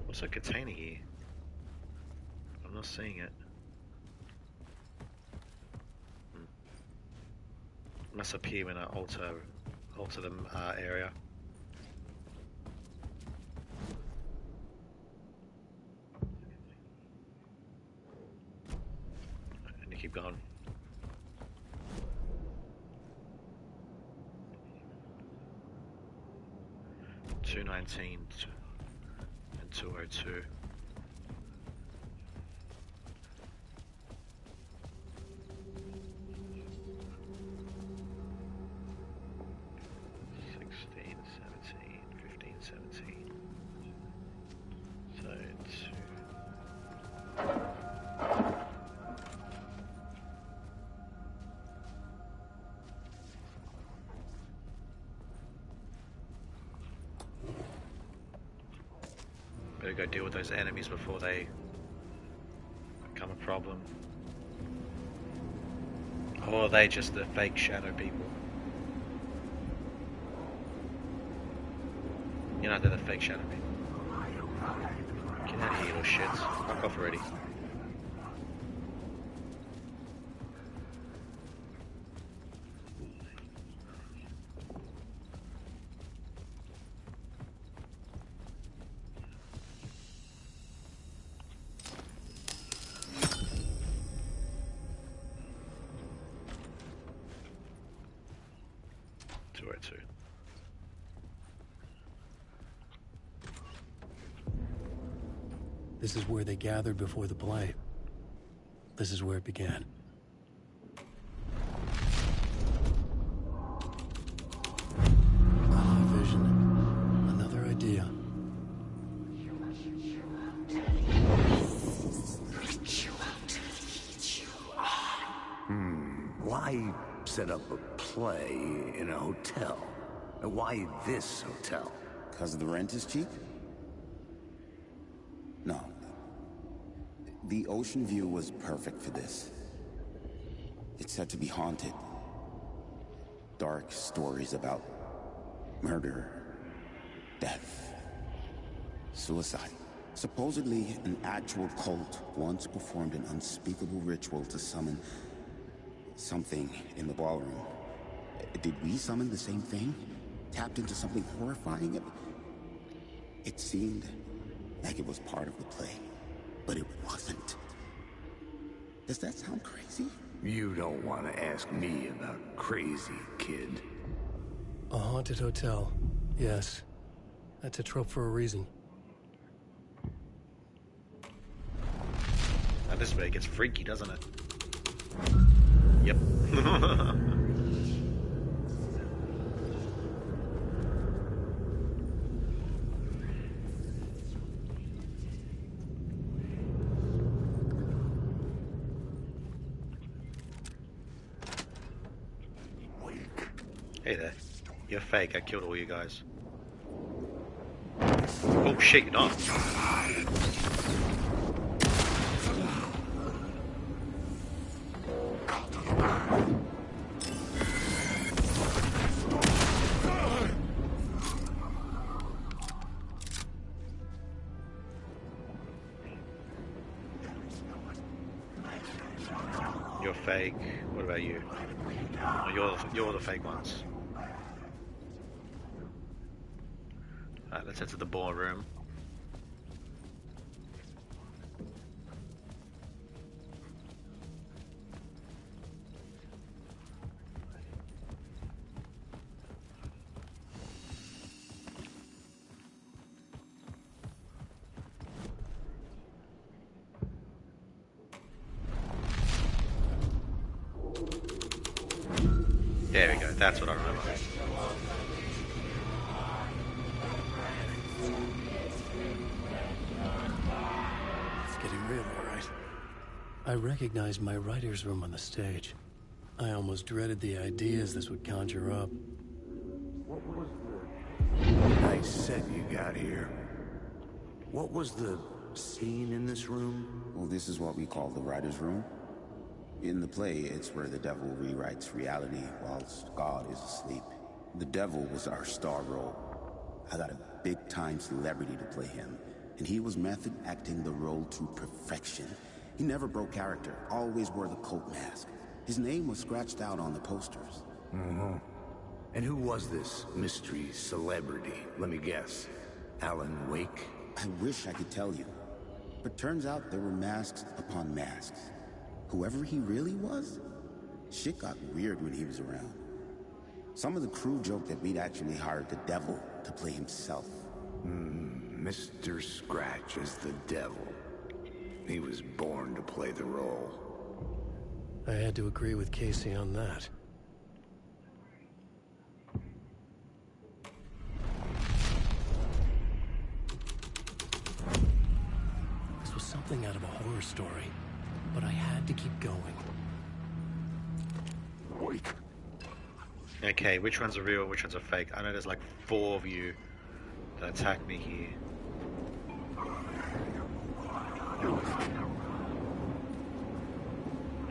What's a container here? I'm not seeing it. Must appear when I alter the area. And you keep going. $219 and $202. Better go deal with those enemies before they become a problem. Or are they just the fake shadow people? You know, they're the fake shadow people. Get out of here, you little shits. Fuck off already. This is where they gathered before the play. This is where it began. Ah, vision. Another idea. Why set up a play in a hotel? Why this hotel? Because the rent is cheap? No. The ocean view was perfect for this. It's said to be haunted. Dark stories about murder, death, suicide. Supposedly, an actual cult once performed an unspeakable ritual to summon something in the ballroom. Did we summon the same thing? Tapped into something horrifying? It seemed like it was part of the play, but it wasn't. Does that sound crazy? You don't want to ask me about crazy, kid. A haunted hotel. Yes. That's a trope for a reason. Now this way it gets freaky, doesn't it? Yep. Hey there. You're fake. I killed all you guys. Oh shit, you're not. You're fake. What about you? Oh, you're the fake ones. Alright, let's head to the ballroom. There we go, that's what I remember. I recognized my writer's room on the stage. I almost dreaded the ideas this would conjure up. What was the nice set you got here? What was the scene in this room? Well, this is what we call the writer's room. In the play, it's where the devil rewrites reality whilst God is asleep. The devil was our star role. I got a big-time celebrity to play him, and he was method acting the role to perfection. He never broke character, always wore the cult mask. His name was scratched out on the posters. Mm-hmm. And who was this mystery celebrity? Let me guess. Alan Wake? I wish I could tell you. But turns out there were masks upon masks. Whoever he really was, shit got weird when he was around. Some of the crew joked that we'd actually hired the devil to play himself. Mr. Scratch as the devil. He was born to play the role. I had to agree with Casey on that. This was something out of a horror story, but I had to keep going. Wait. Okay, which ones are real, which ones are fake? I know there's like 4 of you that attacked me here.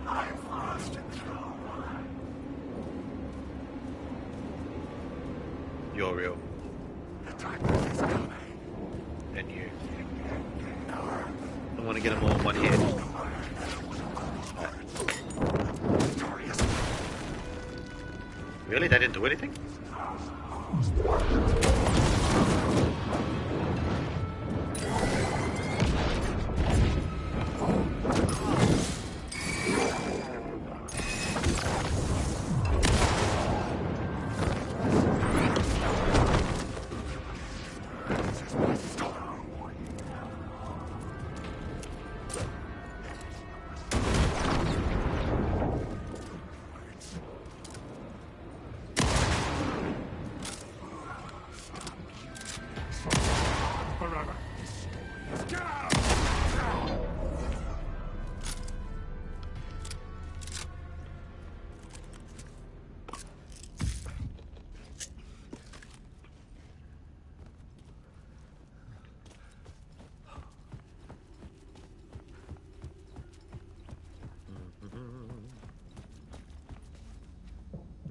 I've lost control. You're real. The darkness is coming. And you. I want to get them all in one hit. Really? They didn't do anything?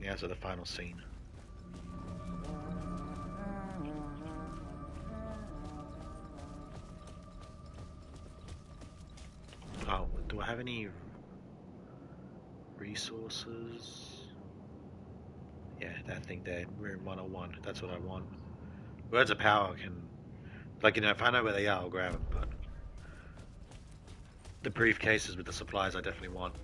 Yeah, so the final scene. Oh, do I have any resources? Yeah, that thing there, room 101. That's what I want. Words of power can, like, you know, if I know where they are, I'll grab them, but the briefcases with the supplies I definitely want.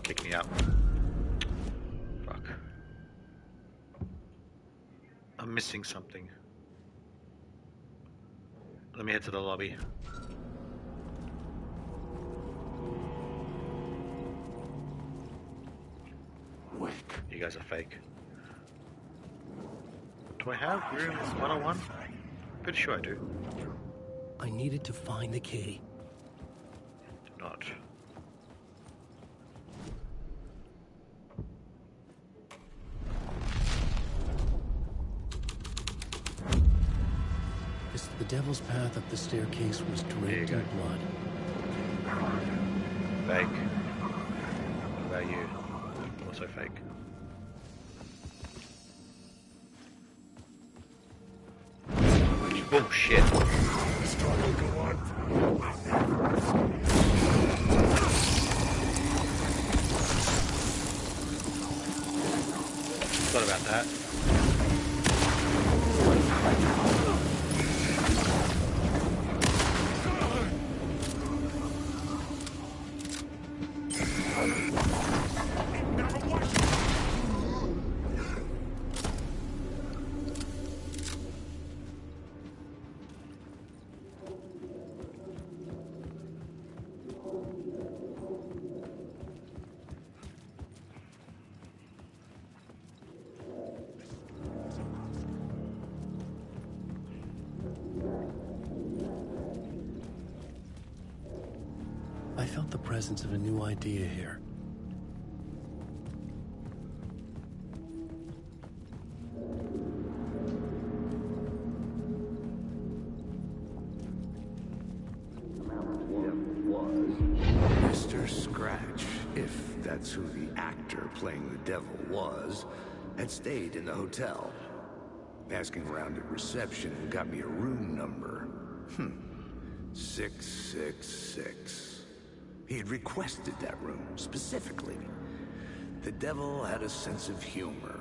Kick me out. Fuck. I'm missing something. Let me head to the lobby. Wait. You guys are fake. Do I have room 101? Pretty sure I do. I needed to find the key. Do not. The devil's path up the staircase was draped in blood. Fake. What about you? Also fake. Bullshit. Struggle go on. Thought about that. I felt the presence of a new idea here. Mr. Scratch, if that's who the actor playing the devil was, had stayed in the hotel. Asking around at reception got me a room number. 666. He had requested that room, specifically. The devil had a sense of humor.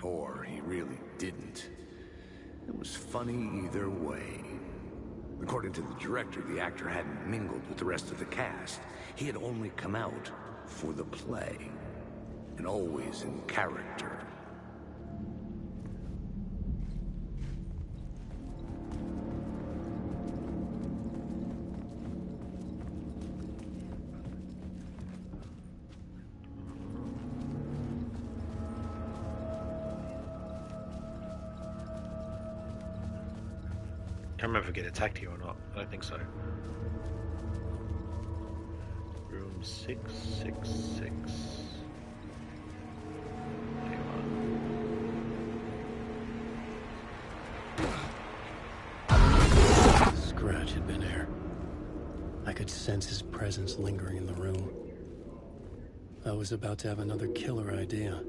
Or he really didn't. It was funny either way. According to the director, the actor hadn't mingled with the rest of the cast. He had only come out for the play, and always in character. I can't remember if it attacked here or not. I don't think so. Room 666. Scratch had been here. I could sense his presence lingering in the room. I was about to have another killer idea.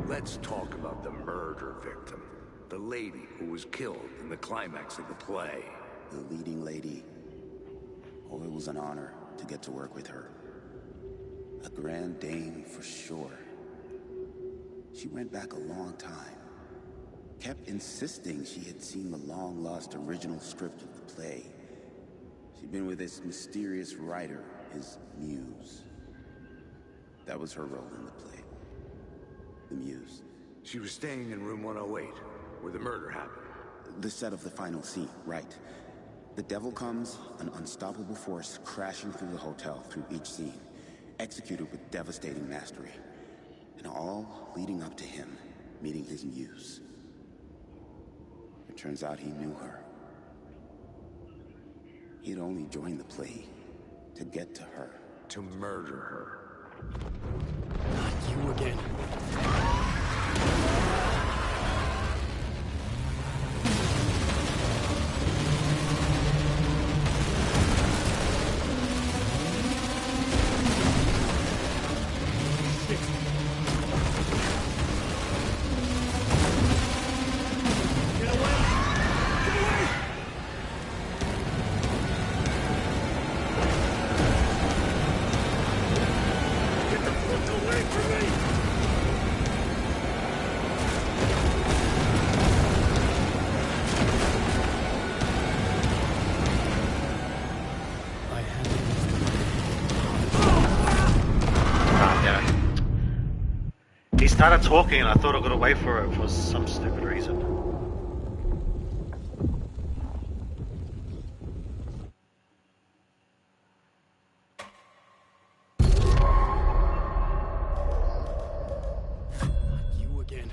Let's talk about the murder victim. The lady who was killed in the climax of the play. The leading lady. Oh, it was an honor to get to work with her. A grand dame for sure. She went back a long time. Kept insisting she had seen the long-lost original script of the play. She'd been with this mysterious writer, his muse. That was her role in the play. The muse. She was staying in room 108, where the murder happened. The set of the final scene, right. The devil comes, an unstoppable force crashing through the hotel through each scene, executed with devastating mastery. And all leading up to him meeting his muse. It turns out he knew her. He'd only joined the play to get to her. To murder her. Not you again. Started talking and I thought I got away for it for some stupid reason. You again.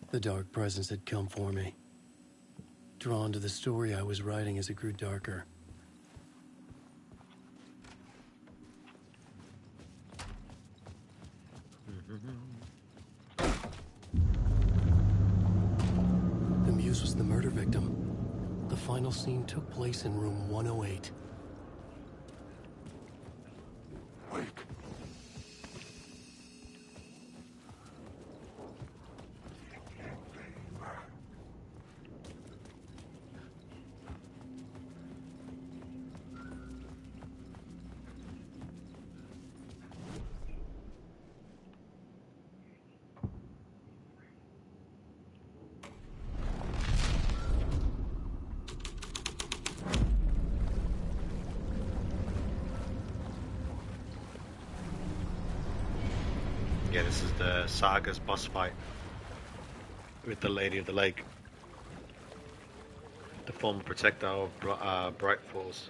The dark presence had come for me. Drawn to the story I was writing as it grew darker. The muse was the murder victim. The final scene took place in room 108. Yeah, this is the Saga's boss fight with the Lady of the Lake. The former protector of Bright Falls.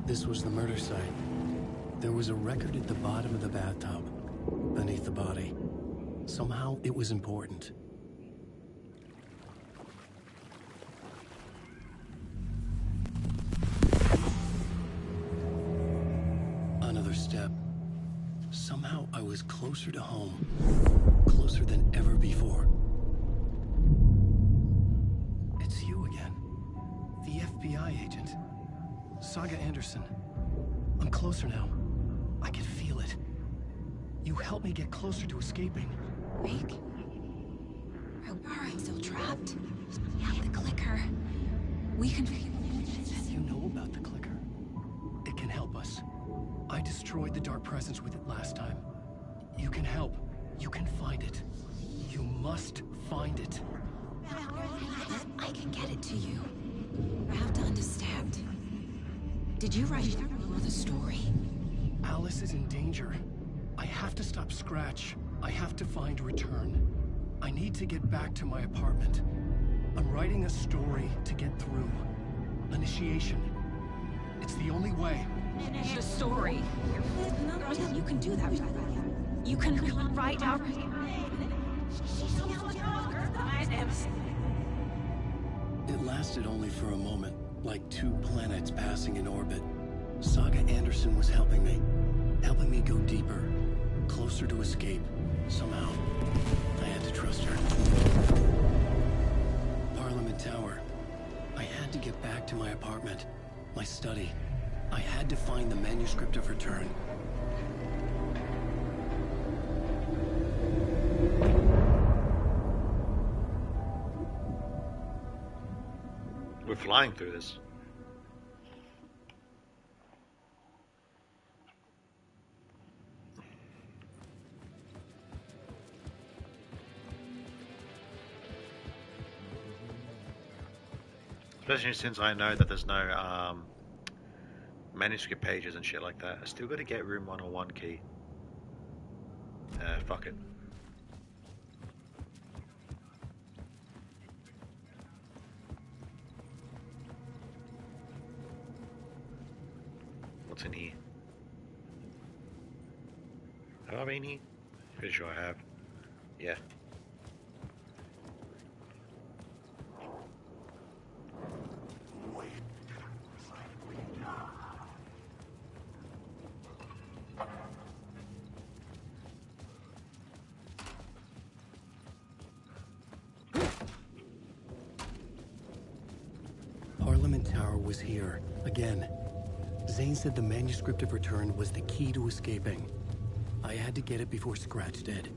This was the murder site. There was a record at the bottom of the bathtub, beneath the body. Somehow, it was important. Another step. Somehow, I was closer to home. Closer than ever before. It's you again. The FBI agent. Saga Anderson. I'm closer now. I can feel it. You helped me get closer to escaping. Rick? Are I still trapped? We have the clicker. We can... You know about the clicker. It can help us. I destroyed the Dark Presence with it last time. You can help. You can find it. You must find it. I can get it to you. I have to understand. Did you write the story? Alice is in danger. I have to stop Scratch. I have to find Return. I need to get back to my apartment. I'm writing a story to get through. Initiation. It's the only way. The story. No, you can do that. You can write out... It lasted only for a moment, like two planets passing in orbit. Saga Anderson was helping me go deeper, closer to escape. Somehow, I had to trust her. Parliament Tower. I had to get back to my apartment, my study. I had to find the manuscript of Return. We're flying through this. Especially since I know that there's no manuscript pages and shit like that. I still got to get room 101 key. Fuck it. What's in here? Have I been here? Pretty sure I have. Yeah. Parliament Tower was here, again. Zane said the manuscript of Return was the key to escaping. I had to get it before Scratch did.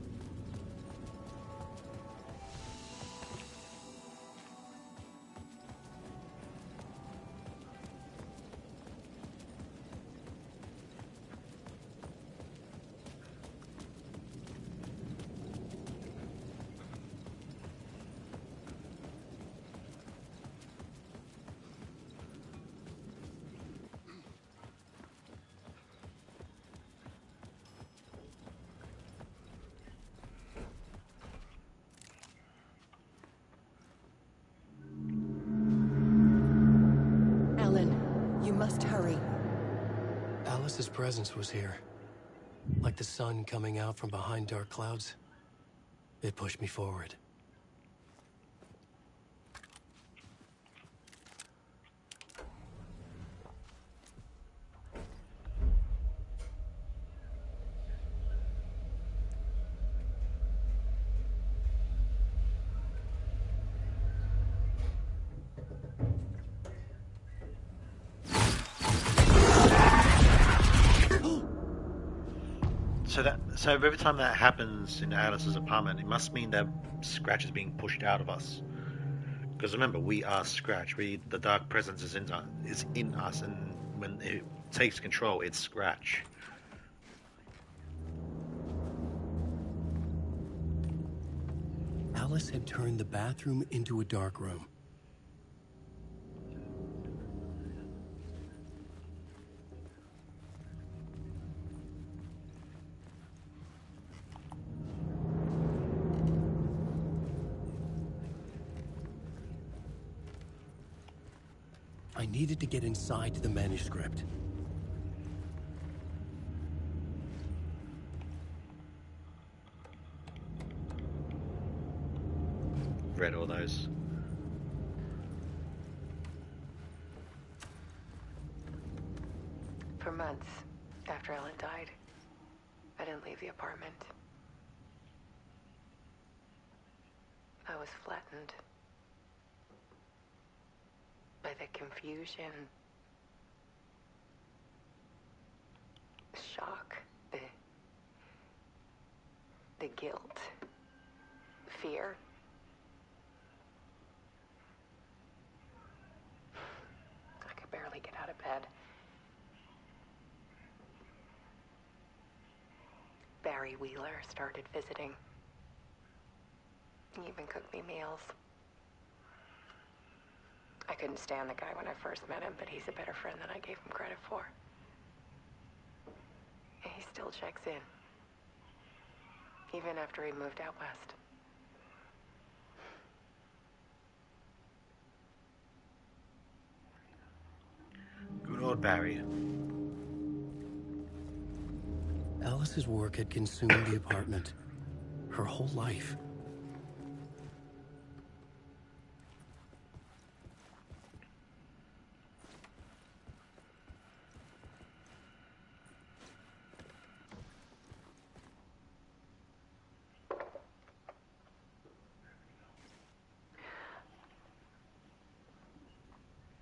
Alice's presence was here. Like the sun coming out from behind dark clouds. It pushed me forward. So every time that happens in Alice's apartment, it must mean that Scratch is being pushed out of us. Because remember, we are Scratch. The Dark Presence is in us, and when it takes control, it's Scratch. Alice had turned the bathroom into a dark room. I needed to get inside the manuscript. Read all those. For months after Ellen died, I didn't leave the apartment. I was flattened by the confusion, the shock, the guilt, fear. I could barely get out of bed. Barry Wheeler started visiting. He even cooked me meals. I couldn't stand the guy when I first met him, but he's a better friend than I gave him credit for. And he still checks in, even after he moved out west. Good old Barry. Alice's work had consumed the apartment. Her whole life.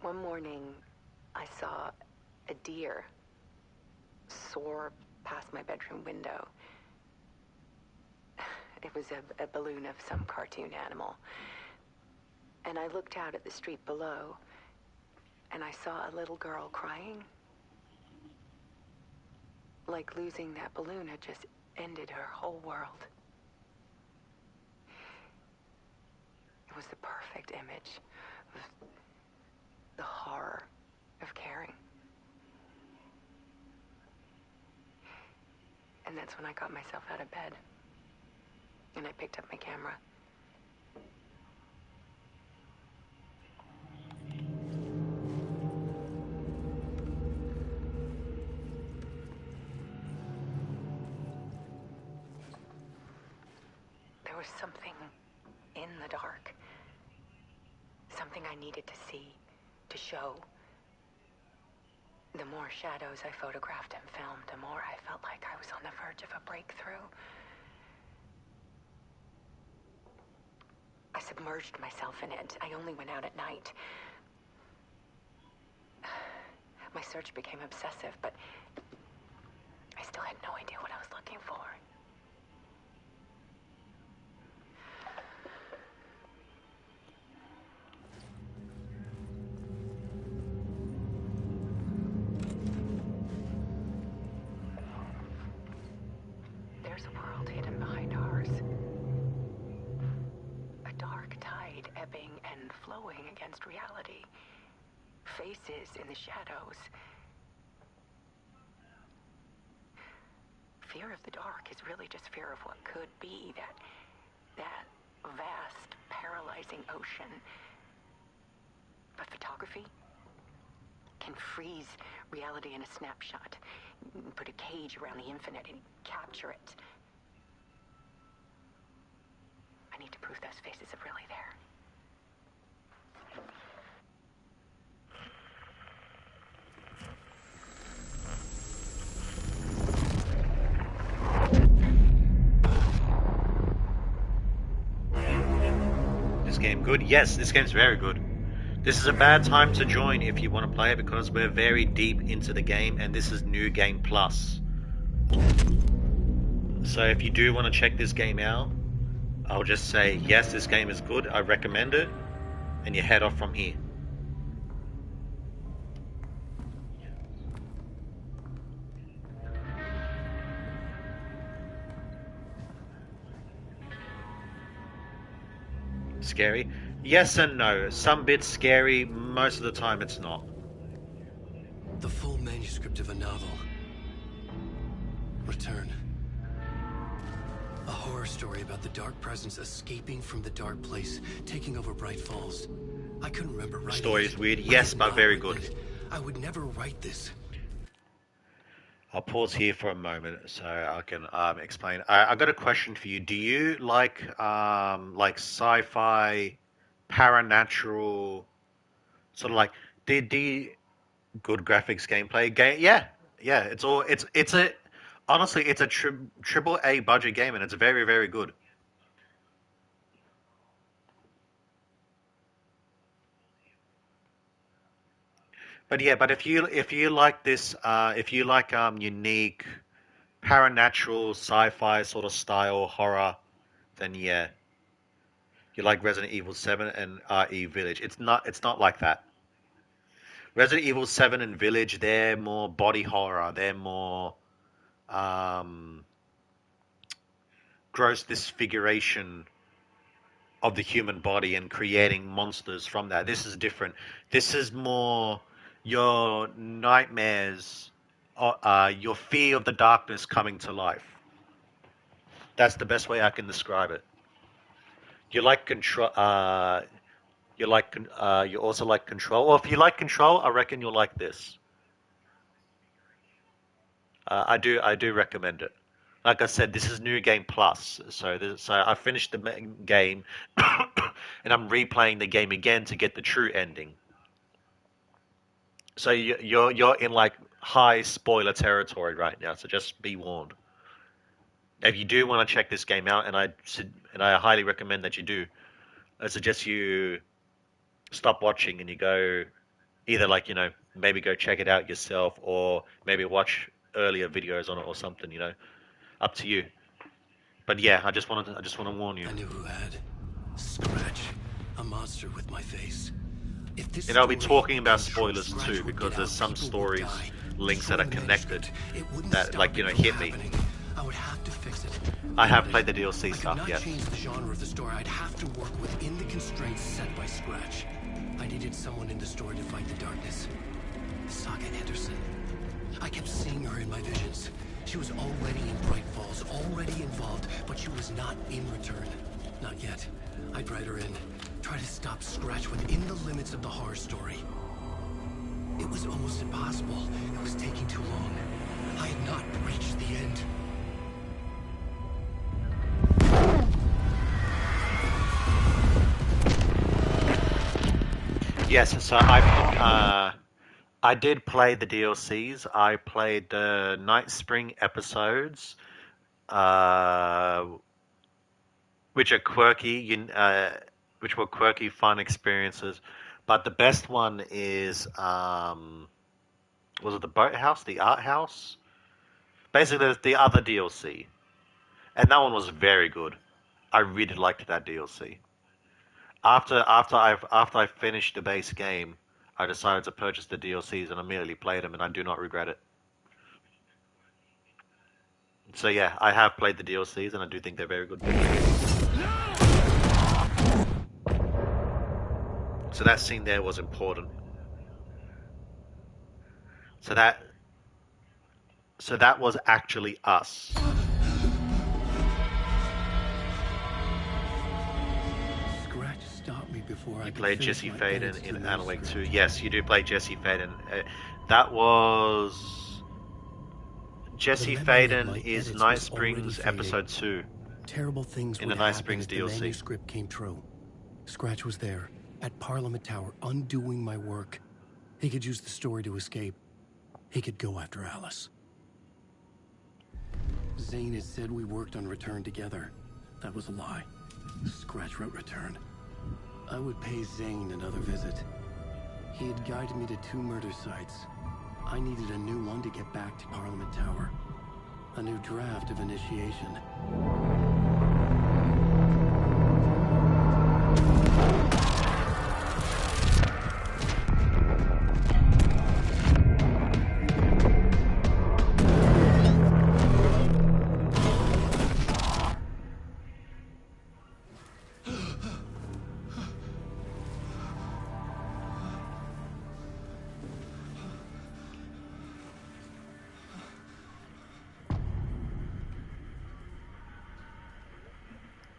One morning, I saw a deer soar past my bedroom window. It was a balloon of some cartoon animal. And I looked out at the street below, and I saw a little girl crying. Like losing that balloon had just ended her whole world. It was the perfect image of the horror of caring. And that's when I got myself out of bed. And I picked up my camera. There was something in the dark. Something I needed to see, to show. The more shadows I photographed and filmed, the more I felt like I was on the verge of a breakthrough. I submerged myself in it. I only went out at night. My search became obsessive, but I still had no idea what I was looking for. There's a world hidden behind ours. A dark tide ebbing and flowing against reality. Faces in the shadows. Fear of the dark is really just fear of what could be, that vast, paralyzing ocean. But photography can freeze reality in a snapshot. Put a cage around the infinite and capture it. I need to prove those faces are really there. This game good? Yes, this game's very good. This is a bad time to join if you want to play it because we're very deep into the game and this is New Game Plus. So if you do want to check this game out, I'll just say, yes, this game is good, I recommend it, and you head off from here. Scary? Yes and no. Some bits scary, most of the time it's not. The full manuscript of a novel. Return. A horror story about the Dark Presence escaping from the Dark Place, taking over Bright Falls. I couldn't remember writing Story is weird, yes, but very good. I would never write this. I'll pause here for a moment so I can explain. I got a question for you. Do you like sci-fi, paranatural, sort of like the good graphics gameplay game? Yeah. It's a honestly it's a triple A budget game and it's very, very good. But yeah, but if you like this, if you like unique, paranatural, sci-fi sort of style horror, then yeah, you like Resident Evil 7 and RE Village. It's not like that. Resident Evil 7 and Village, they're more body horror. They're more gross disfiguration of the human body and creating monsters from that. This is different. This is more your nightmares, your fear of the darkness coming to life. That's the best way I can describe it. You like control. You also like Control. Or if you like Control, I reckon you'll like this. I do recommend it. Like I said, this is New Game Plus, so I finished the game, and I'm replaying the game again to get the true ending. So you're in like high spoiler territory right now. So just be warned. If you do want to check this game out, and I highly recommend that you do, I suggest you stop watching and you go either maybe go check it out yourself or maybe watch earlier videos on it or something. Up to you. But yeah, I just want to warn you. I knew who had Scratch, a monster with my face. And I'll be talking about spoilers too, because there's some stories, links that are connected that hit me. I would have to fix it. I have played the DLC stuff, yes. I could not change the genre of the story. I'd have to work within the constraints set by Scratch. I needed someone in the story to fight the darkness. Saga Anderson. I kept seeing her in my visions. She was already in Bright Falls, already involved, but she was not in Return. Not yet. I'd write her in. Try to stop Scratch within the limits of the horror story. It was almost impossible. It was taking too long. I had not reached the end. Yes, so I did play the DLCs. I played the Night Spring episodes, which are quirky, which were quirky, fun experiences. But the best one is, was it the Boathouse, the Art House? Basically, there's the other DLC, and that one was very good. I really liked that DLC. After I finished the base game, I decided to purchase the DLCs and immediately played them, and I do not regret it. So yeah, I have played the DLCs, and I do think they're very good. So that scene there was important. So that was actually us. You played Jesse Faden in Alan Wake 2. Yes, you do play Jesse Faden. That was... Jesse Faden is Night Springs Episode 2. Terrible things in the Night Springs DLC. The manuscript came true. Scratch was there, at Parliament Tower, undoing my work. He could use the story to escape. He could go after Alice. Zane had said we worked on Return together. That was a lie. Scratch wrote Return. I would pay Zane another visit. He had guided me to 2 murder sites. I needed a new one to get back to Parliament Tower. A new draft of initiation.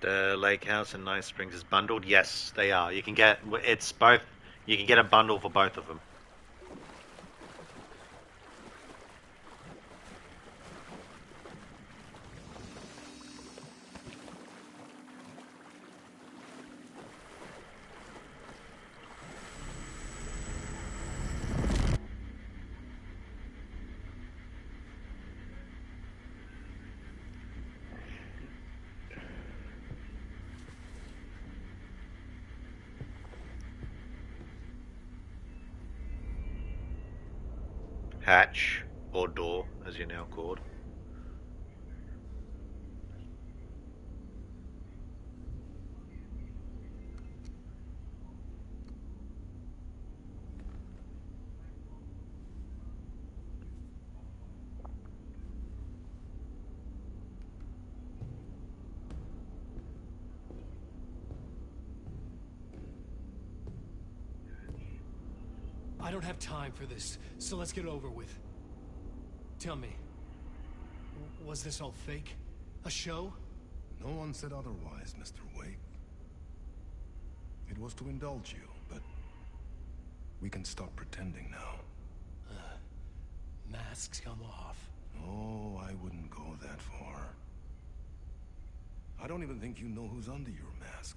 The Lake House and Nice Springs is bundled. Yes, they are. You can get it's both. You can get a bundle for both of them. Hatch, or door, as you're now called. I don't have time for this, so let's get over with. Tell me, was this all fake? A show? No one said otherwise, Mr. Wake. It was to indulge you, but we can stop pretending now. Masks come off. Oh, I wouldn't go that far. I don't even think you know who's under your mask,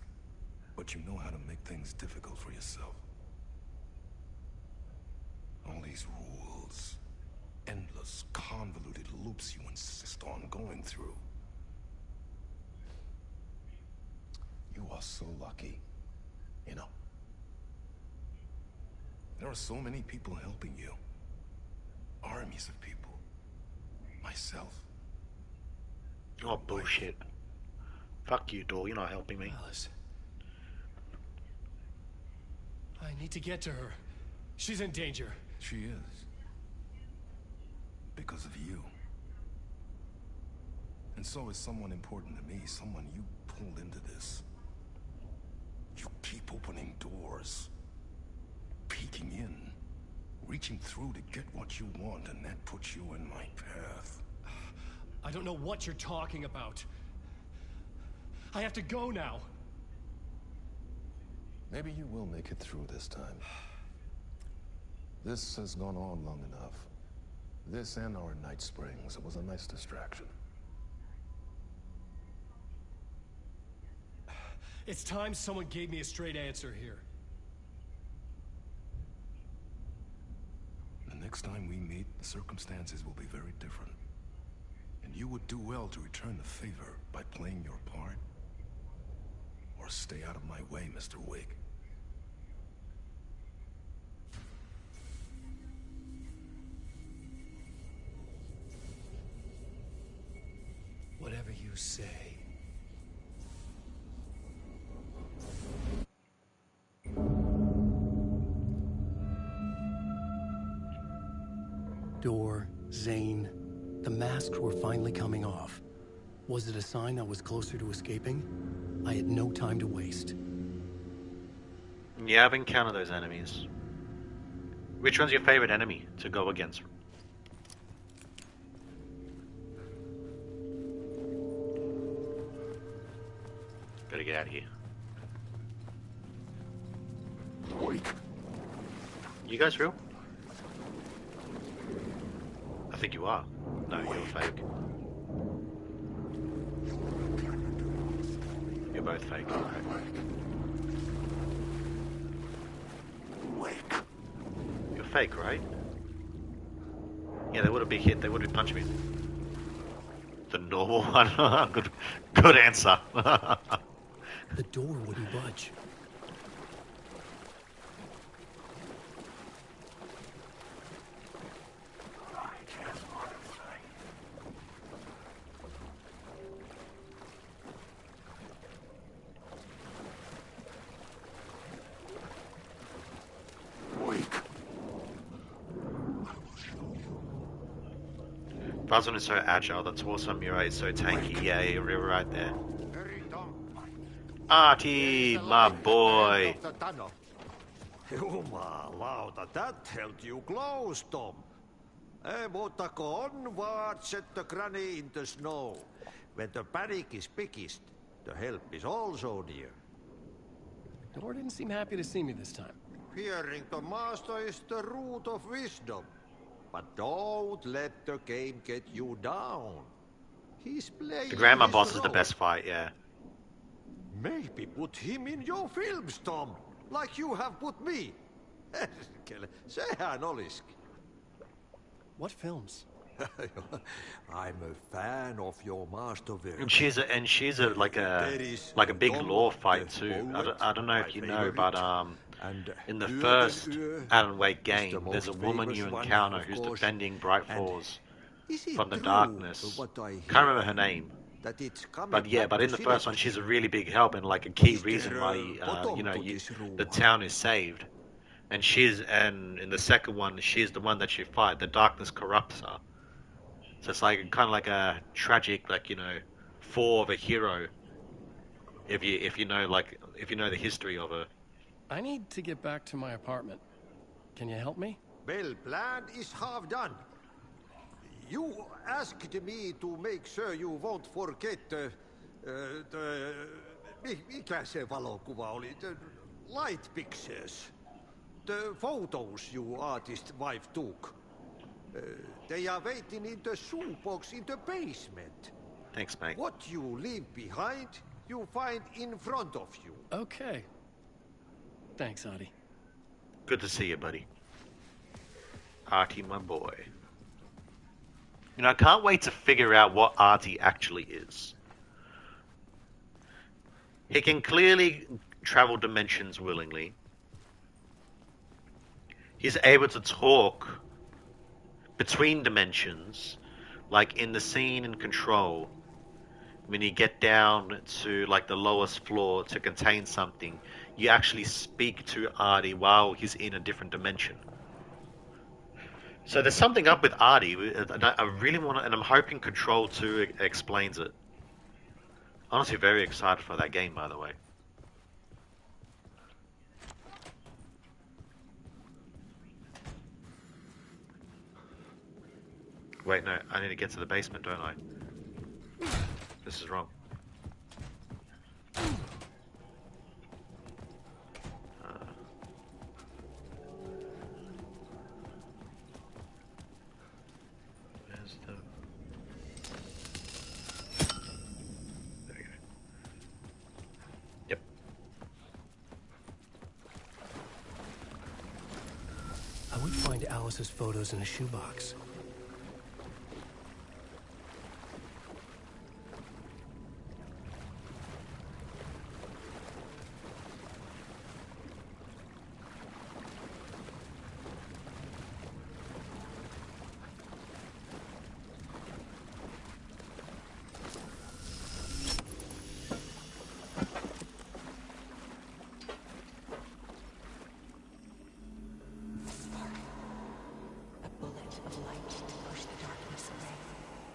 but you know how to make things difficult for yourself. All these rules, endless, convoluted loops you insist on going through. You are so lucky, you know. There are so many people helping you. Armies of people. Myself. Oh, bullshit. Fuck you, Door. You're not helping me. Alice. I need to get to her. She's in danger. She is. Because of you. And so is someone important to me, someone you pulled into this. You keep opening doors. Peeking in. Reaching through to get what you want, and that puts you in my path. I don't know what you're talking about. I have to go now. Maybe you will make it through this time. This has gone on long enough. This and our Night Springs. It was a nice distraction. It's time someone gave me a straight answer here. The next time we meet, the circumstances will be very different. And you would do well to return the favor by playing your part. Or stay out of my way, Mr. Wake. Whatever you say. Door, Zane, the masks were finally coming off. Was it a sign I was closer to escaping? I had no time to waste. Yeah, I've encountered those enemies. Which one's your favorite enemy to go against? Gotta get out of here. Wait. You guys real? I think you are. No, you're fake. You're both fake. You're fake, right? Yeah, they would have been hit. They would have punched me. The normal one. Good answer. The door wouldn't budge. Buzzman is so agile, that's awesome. You're right, so tanky. Yeah, you're right there. Artie, my boy. Jumalauta, that held you close, Tom. Mutta on watch the granny in the snow. When the panic is biggest, The help is also near. Door didn't seem happy to see me this time. Fearing the master is the root of wisdom. But don't let the game get you down. He's playing The grandma his boss is the role. best fight, yeah. Maybe put him in your films, Tom. Like you have put me. Sehän oliski. What films? I'm a fan of your masterwork. And she's like a big law fight too. I don't know if you know, but in the first Alan Wake game, there's a woman you encounter who's defending Bright Falls from the darkness. Can't remember her name. But yeah, but in the first one, she's a really big help and like a key reason why the town is saved. And in the second one, she's the one that you fight. The darkness corrupts her. So it's like kind of like a tragic, like, fall of a hero. If you know the history of her. I need to get back to my apartment. Can you help me? Well, plan is half done. You asked me to make sure you won't forget mikä se valokuva oli? The light pictures. The photos your artist wife took. They are waiting in the shoebox in the basement. Thanks, mate. What you leave behind, you find in front of you. Okay. Thanks, Artie. Good to see you, buddy. Artie, my boy. I can't wait to figure out what Artie actually is. He can clearly travel dimensions willingly. He's able to talk between dimensions, like in the scene in Control, when you get down to like the lowest floor to contain something, you actually speak to Artie while he's in a different dimension. So there's something up with Artie. I really want to, and I'm hoping Control 2 explains it. Honestly, very excited for that game, by the way. Wait, no, I need to get to the basement, don't I? This is wrong. Where's the... There we go. Yep. I would find Alice's photos in a shoebox.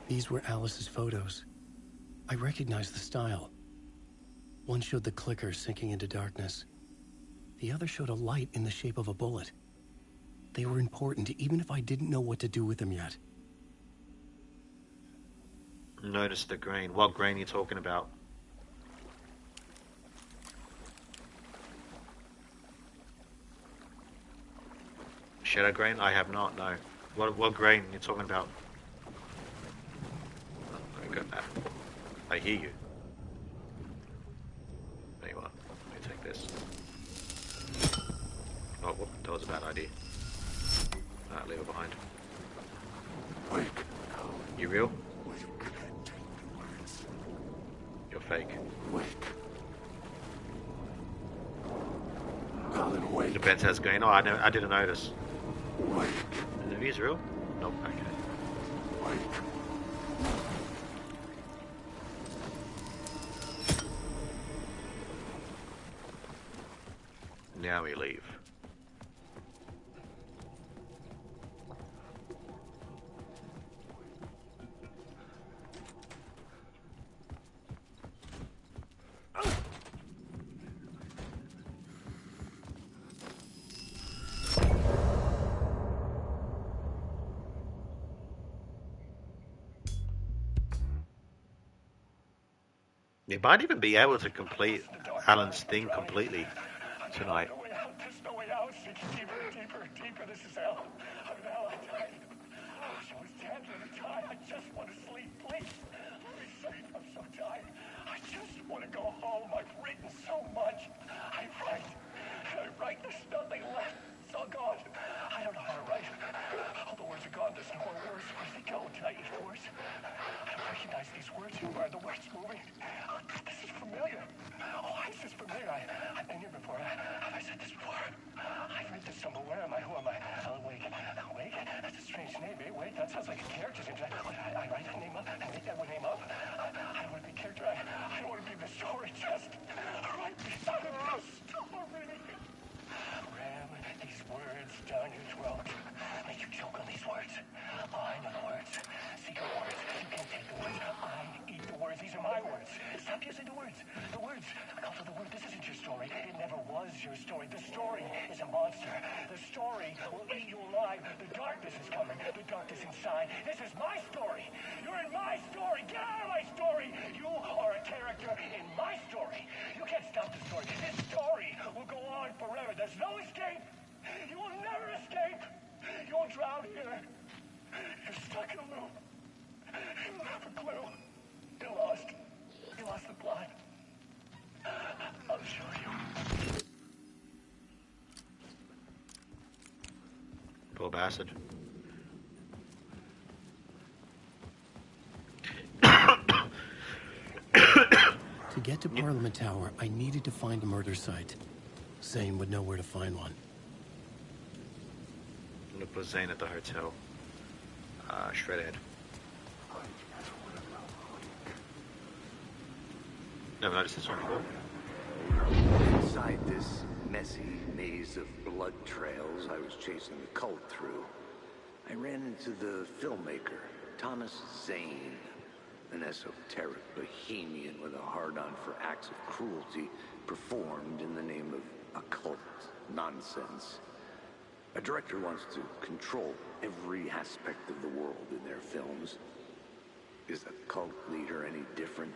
These were Alice's photos. I recognized the style. One showed the clicker sinking into darkness. The other showed a light in the shape of a bullet. They were important, even if I didn't know what to do with them yet. Notice the grain. What grain are you talking about? Shadow grain? I have not, no. What grain are you talking about? I got that. I hear you. There you are. Let me take this. Oh, whoop, that was a bad idea. Alright, leave it behind. You real? You're fake. The vent has green. Oh, I didn't notice. Are these real? Nope. Okay. Now we leave. You might even be able to complete Alan's thing completely tonight. There's no way out. It's deeper, deeper, deeper. This is hell. I'm in hell. I died. I was dead when I died. I just want to sleep, please. Let me sleep. I'm so tired. I just want to go home. I've written so much. I write. There's nothing left. It's all gone. I don't know how to write. All the words are gone. There's no more words. Where did they go? Did I eat words? I don't recognize these words. Who are the words moving? Oh, this is familiar. Oh, why is this familiar? I've been here before. Have I said this before? I've read this somewhere. Where am I? Who am I? Alan Wake. Wake? That's a strange name, eh? Wake? That sounds like a character's name. I write a name up. I make that name up. I don't want to be a character. I don't want to be the story. Just right beside of the story. Ram these words down your throat. Make you choke on these words. Oh, I know the words. Secret words. You can't take the words. I eat the words. These are my words. Stop using the words. The words. Call for the word. This isn't your story. It never was your story. The story is a monster. The story will eat you alive. The darkness is coming. The darkness inside. This is my story. You're in my story. Get out of my story. You are a character in my story. You can't stop the story. This story will go on forever. There's no escape. You will never escape. You'll drown here. You're stuck in a loop. You don't have a clue. You're lost. You lost the plot. I'll show you. Poor bastard. To get to Parliament Tower, I needed to find a murder site. Zane would know where to find one. I'm gonna put Zane at the hotel. Straight ahead. Never noticed this one before. Inside this messy maze of blood trails I was chasing the cult through, I ran into the filmmaker, Thomas Zane, an esoteric bohemian with a hard-on for acts of cruelty performed in the name of occult nonsense. A director wants to control every aspect of the world in their films. Is a cult leader any different?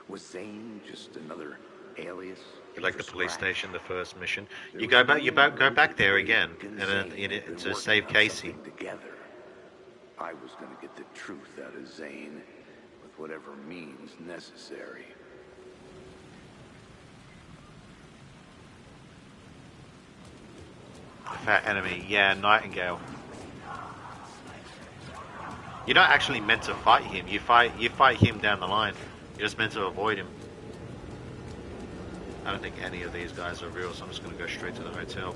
Was Zane just another alias? Like the police station, the first mission. You go back. Go back there again, and to save Casey. Together, I was going to get the truth out of Zane with whatever means necessary. Fat enemy, yeah, Nightingale. You're not actually meant to fight him. You fight him down the line. You're just meant to avoid him. I don't think any of these guys are real, so I'm just going to go straight to the hotel.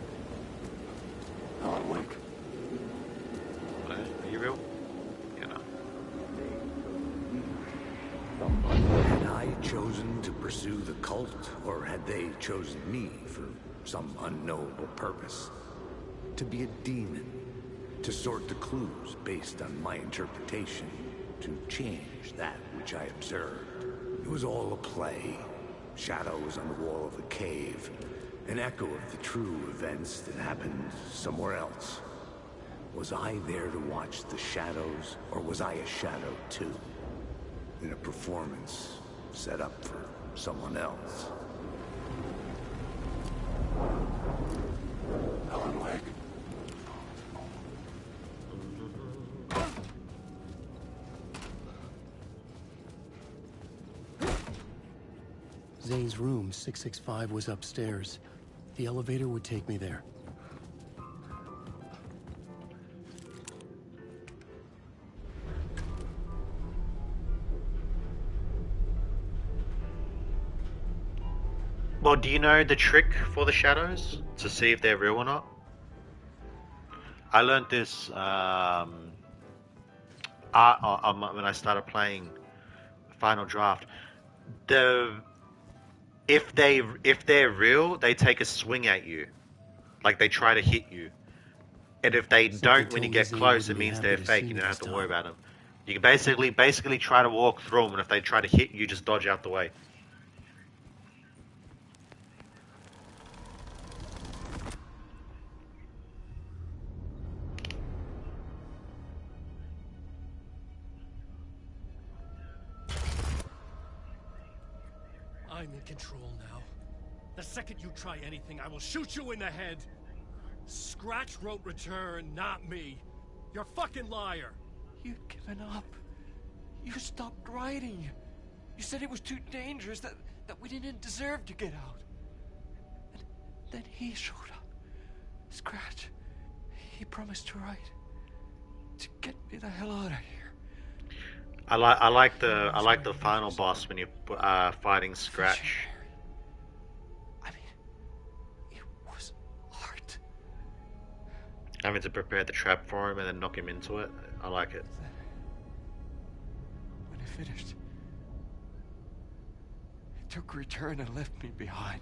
Alan Wake. Are you real? Yeah, no. Had I chosen to pursue the cult, or had they chosen me for some unknowable purpose? To be a demon, to sort the clues based on my interpretation, to change that which I observed. It was all a play. Shadows on the wall of the cave, an echo of the true events that happened somewhere else. Was I there to watch the shadows, or was I a shadow too? In a performance set up for someone else. Alan Wake. Zane's room, 665, was upstairs. The elevator would take me there. Well, do you know the trick for the shadows to see if they're real or not? I learned this when I started playing Final Draft. If they're real, they take a swing at you, like they try to hit you. And if they don't, when you get close, it means they're fake. You don't have to worry about them. You can basically try to walk through them, and if they try to hit you, just dodge out the way. I'm in control now. The second you try anything, I will shoot you in the head. Scratch wrote return, not me. You're a fucking liar. You'd given up. You stopped writing. You said it was too dangerous, that we didn't deserve to get out. And then he showed up. Scratch. He promised to write. To get me the hell out of here. I like the final boss when you're fighting Scratch. I mean, it was art. Having to prepare the trap for him and then knock him into it. I like it. When it finished, it took return and left me behind.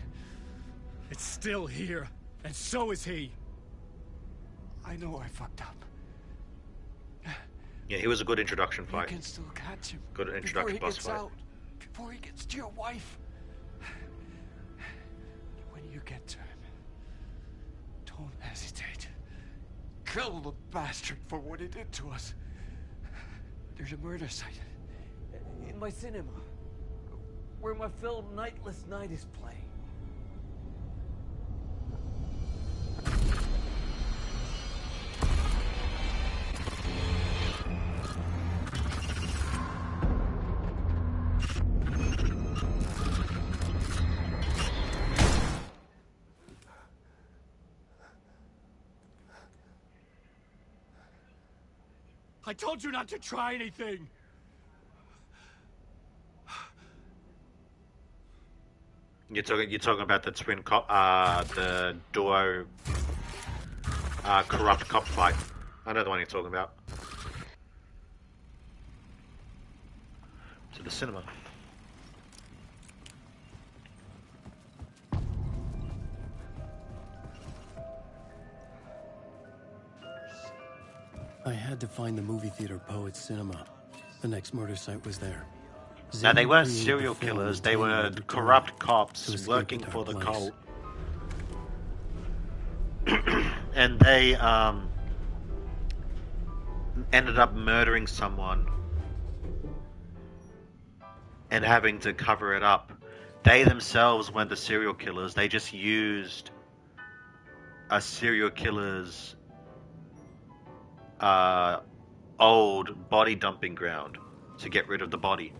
It's still here, and so is he. I know I fucked up. Yeah, he was a good introduction fight. You can still catch him. Good introduction boss fight. Out, before he gets to your wife. When you get to him, don't hesitate. Kill the bastard for what he did to us. There's a murder site in my cinema where my film Nightless Night is playing. I told you not to try anything! You're talking about the twin cop, the duo, corrupt cop fight. I know the one you're talking about. To the cinema. I had to find the movie theater Poets Cinema. The next murder site was there. Now, they weren't serial killers, they were corrupt cops working for the cult. And they ended up murdering someone and having to cover it up. They themselves weren't the serial killers, they just used a serial killer's old body dumping ground to get rid of the body.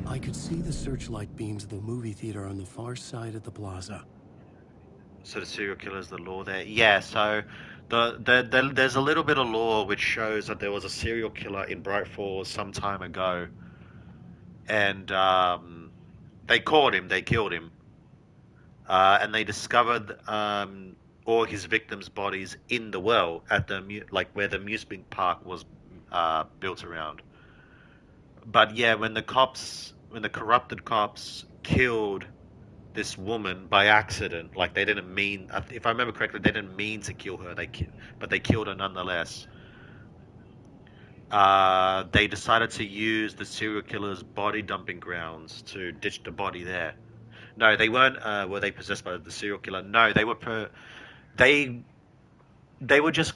I could see the searchlight beams of the movie theater on the far side of the plaza. So the serial killer's the law there. Yeah, so there's a little bit of lore which shows that there was a serial killer in Bright Falls some time ago. And they caught him, they killed him. And they discovered all his victims' bodies in the well at the where the amusement park was built around. But yeah, when the corrupted cops killed this woman by accident, like they didn't mean, if I remember correctly, they didn't mean to kill her, but they killed her nonetheless. They decided to use the serial killer's body dumping grounds to ditch the body there. No, they weren't. Were they possessed by the serial killer? No, they were. They were just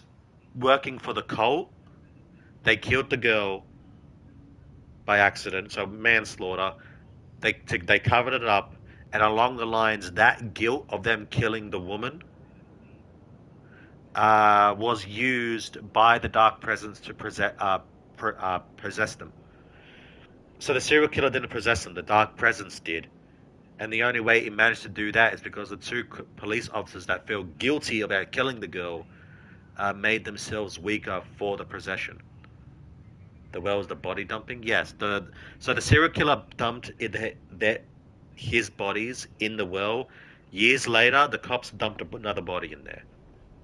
working for the cult. They killed the girl by accident, so manslaughter. They covered it up, and along the lines, that guilt of them killing the woman was used by the Dark Presence to possess them. So the serial killer didn't possess them; the Dark Presence did. And the only way he managed to do that is because the two police officers that feel guilty about killing the girl made themselves weaker for the possession. The well was the body dumping? Yes. So the serial killer dumped his bodies in the well. Years later, the cops dumped another body in there.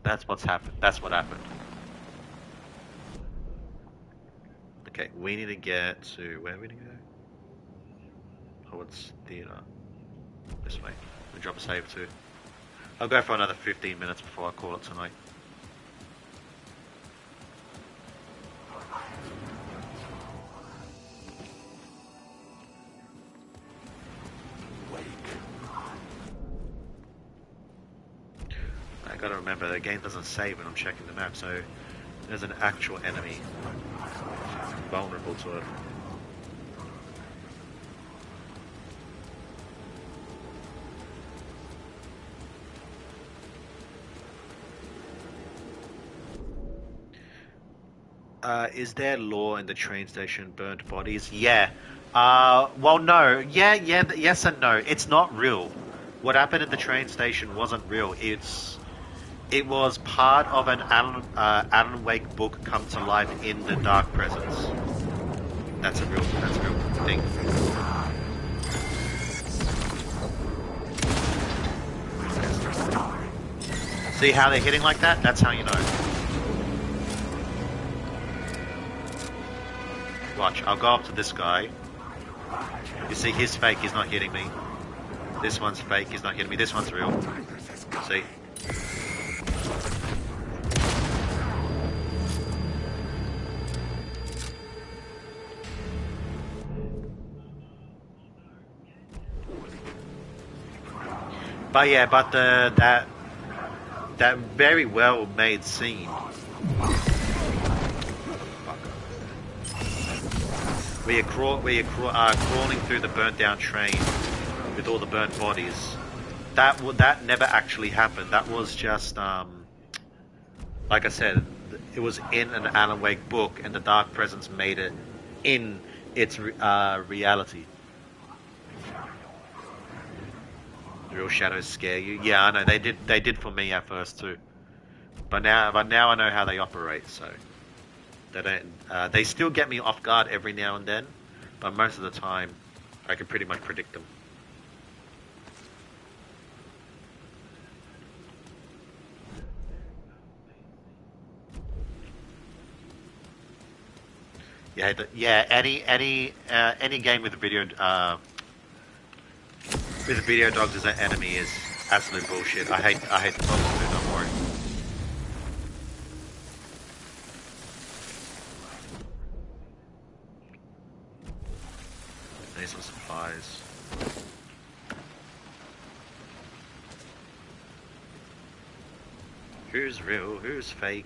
That's what's happened. That's what happened. Okay, we need to get to... Where are we going to go? Poets Theatre. This way. We drop a save too. I'll go for another 15 minutes before I call it tonight. Gotta remember, the game doesn't save when I'm checking the map, so there's an actual enemy vulnerable to it. Is there law in the train station, burnt bodies? Yeah. Well, no. Yeah, yes and no. It's not real. What happened at the train station wasn't real. It was part of an Alan Wake book come to life in the Dark Presence. That's a real thing. See how they're hitting like that? That's how you know. Watch, I'll go up to this guy. You see, he's fake, he's not hitting me. This one's fake, he's not hitting me. This one's real. See? But yeah, but that very well made scene. Where you're crawling through the burnt down train with all the burnt bodies. That never actually happened. That was just like I said, it was in an Alan Wake book, and the Dark Presence made it in its reality. Real shadows scare you? Yeah, I know they did. They did for me at first too. But now I know how they operate. So they don't. They still get me off guard every now and then, but most of the time, I can pretty much predict them. Yeah, any game with video dogs as an enemy is absolute bullshit. I hate the dogs too. Don't worry. Need some supplies. Who's real? Who's fake?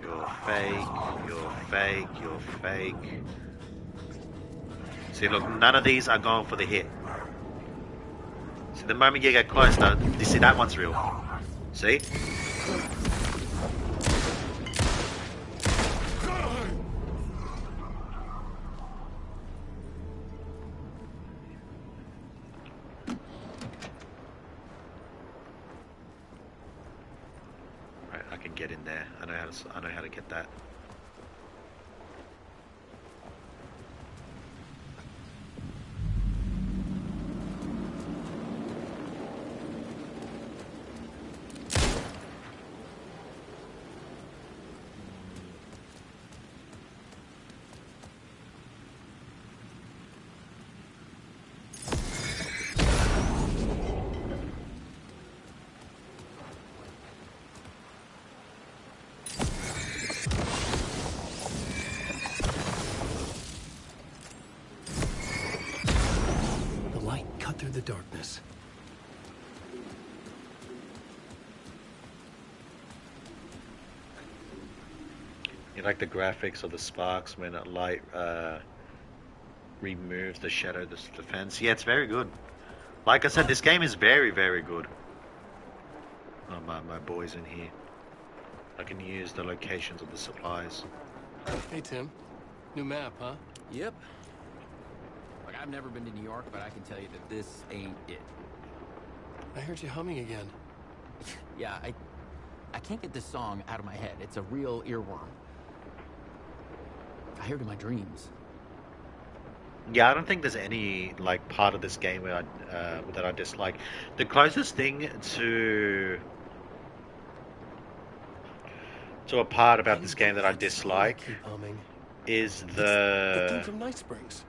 You're fake, you're fake, you're fake. See, look, none of these are going for the hit. See, the moment you get close, though, you see that one's real. See? Right, I can get in there. I know how to get that. The darkness. You like the graphics of the sparks when a light removes the shadow defense. Yeah, it's very good. Like I said, this game is very, very good. Oh, my boy's in here. I can use the locations of the supplies. Hey, Tim. New map, huh? Yep. Like, I've never been to New York, but I can tell you that this ain't it. I heard you humming again. Yeah, I can't get this song out of my head. It's a real earworm. I hear it in my dreams. Yeah, I don't think there's any like part of this game where that I dislike. The closest thing to a part about this game that I dislike is the theme from Night Springs.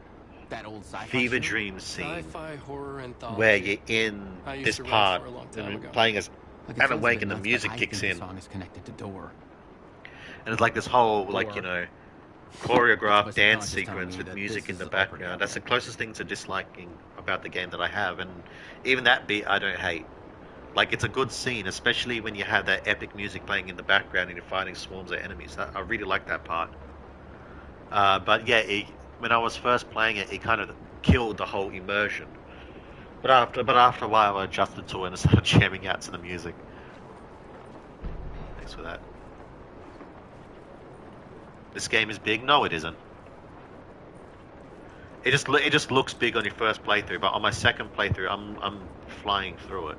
That old sci-fi Fever Dream scene sci-fi horror anthology. where you're in this part playing as Alan Wake and the music kicks in. The song is connected to Door. And it's like this whole like, you know, choreographed dance sequence with music in the background. That's the closest thing to disliking about the game that I have, and even that bit I don't hate. Like, it's a good scene, especially when you have that epic music playing in the background and you're fighting swarms of enemies. I really like that part. But yeah, when I was first playing it, it kind of killed the whole immersion. But after a while, I adjusted to it and started jamming out to the music. Thanks for that. This game is big? No, it isn't. It just looks big on your first playthrough, but on my second playthrough, I'm flying through it.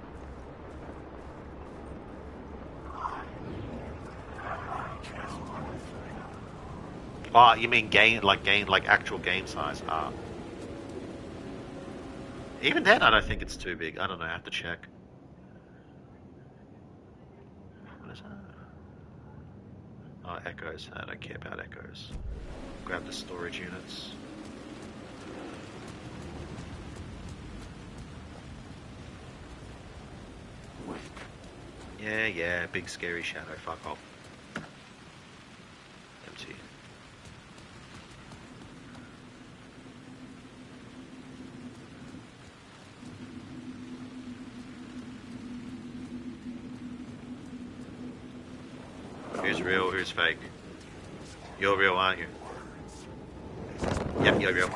Oh, you mean like actual game size? Even then, I don't think it's too big. I don't know. I have to check. What is that? Oh, echoes. I don't care about echoes. Grab the storage units. Yeah, big scary shadow. Fuck off. Empty. Who's real, who's fake? You're real, aren't you? Yep, you're real.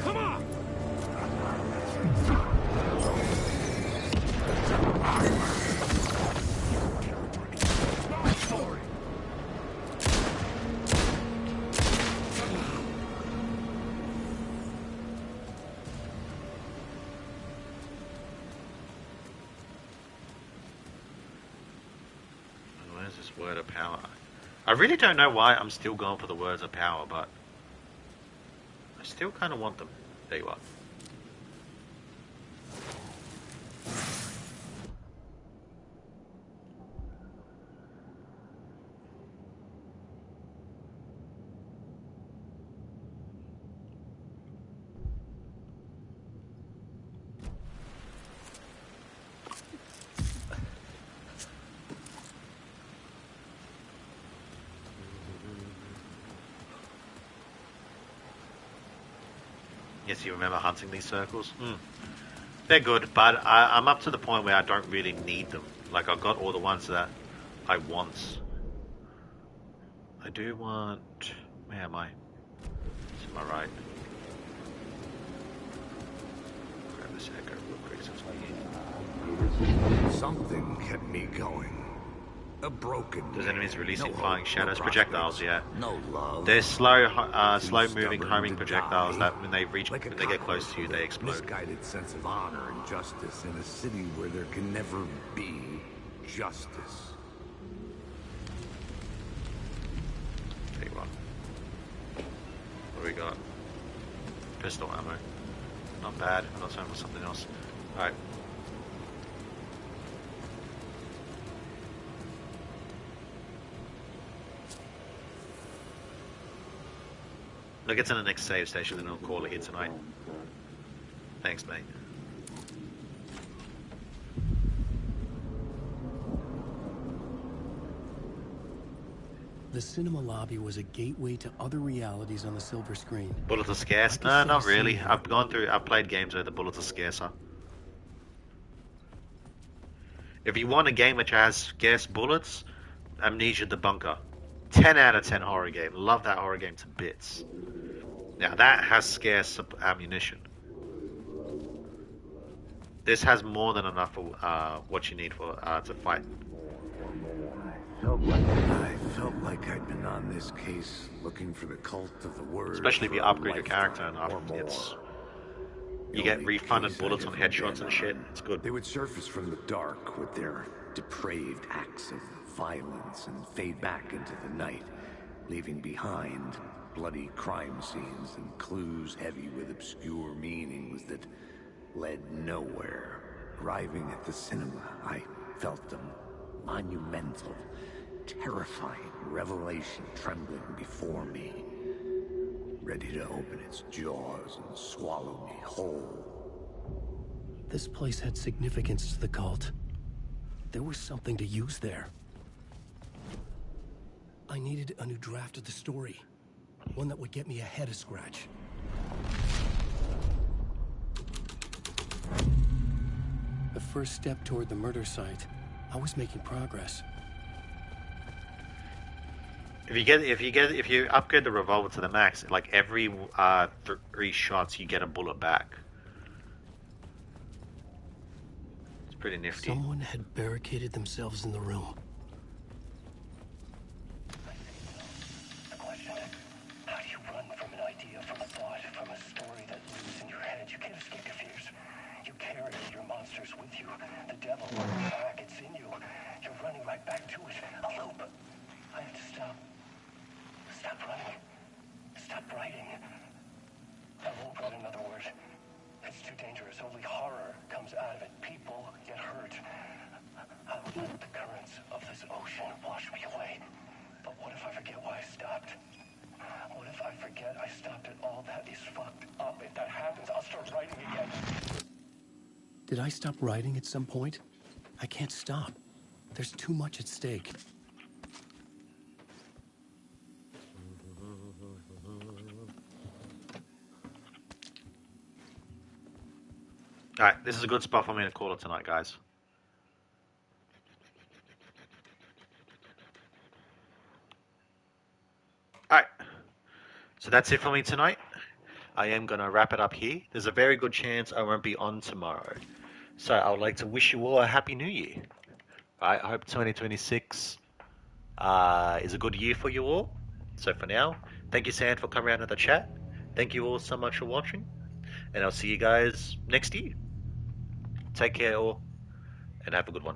Come on! Where's this word of power? I really don't know why I'm still going for the words of power, but I still kind of want them. There you are. Yes, you remember hunting these circles? They're good, but I'm up to the point where I don't really need them. Like, I've got all the ones that I want. I do want... Where am I? To my right. Grab this echo real quick since we're here. Something kept me going. A broken. Those enemies releasing no flying hope, shadows, no projectiles, yeah. No love. They're slow-moving, homing to projectiles die. that when they get close to you, they explode. Misguided sense of honor and justice in a city where there can never be justice. Tell you what. What do we got? Pistol ammo. Not bad. I'm not saying with something else. Alright. Look, it's in the next save station, and I'll call it here tonight. Thanks, mate. The cinema lobby was a gateway to other realities on the silver screen. Bullets are scarce? No, not really. I've played games where the bullets are scarcer. If you want a game which has scarce bullets, Amnesia the Bunker. 10 out of 10 horror game. Love that horror game to bits. Now that has scarce ammunition. This has more than enough for what you need for to fight. I felt like I'd been on this case looking for the cult of the word. Especially if you upgrade your character enough, you get refunded bullets on headshots and shit. It's good. They would surface from the dark with their depraved acts of violence and fade back into the night, leaving behind bloody crime scenes and clues heavy with obscure meanings that led nowhere. Arriving at the cinema, I felt a monumental, terrifying revelation trembling before me, ready to open its jaws and swallow me whole. This place had significance to the cult. There was something to use there. I needed a new draft of the story. One that would get me ahead of Scratch. The first step toward the murder site. I was making progress. If you upgrade the revolver to the max, like every 3 shots, you get a bullet back. It's pretty nifty. Someone had barricaded themselves in the room. The question, how do you run from an idea, from a thought, from a story that lives in your head? You can't escape your fears. You carry your monsters with you. The devil on your back, it's in you. You're running right back to it. A loop. I have to stop. Stop running. Stop writing. I won't write another word. It's too dangerous. Only horror comes out of it. People get hurt. I would let the currents of this ocean wash me away. But what if I forget why I stopped? What if I forget I stopped at all? That is fucked up. If that happens, I'll start writing again. Did I stop writing at some point? I can't stop. There's too much at stake. Alright, this is a good spot for me to call it tonight, guys. Alright, so that's it for me tonight. I am going to wrap it up here. There's a very good chance I won't be on tomorrow. So I would like to wish you all a Happy New Year. I hope 2026 is a good year for you all. So for now, thank you, Sand, for coming out of the chat. Thank you all so much for watching. And I'll see you guys next year. Take care all, and have a good one.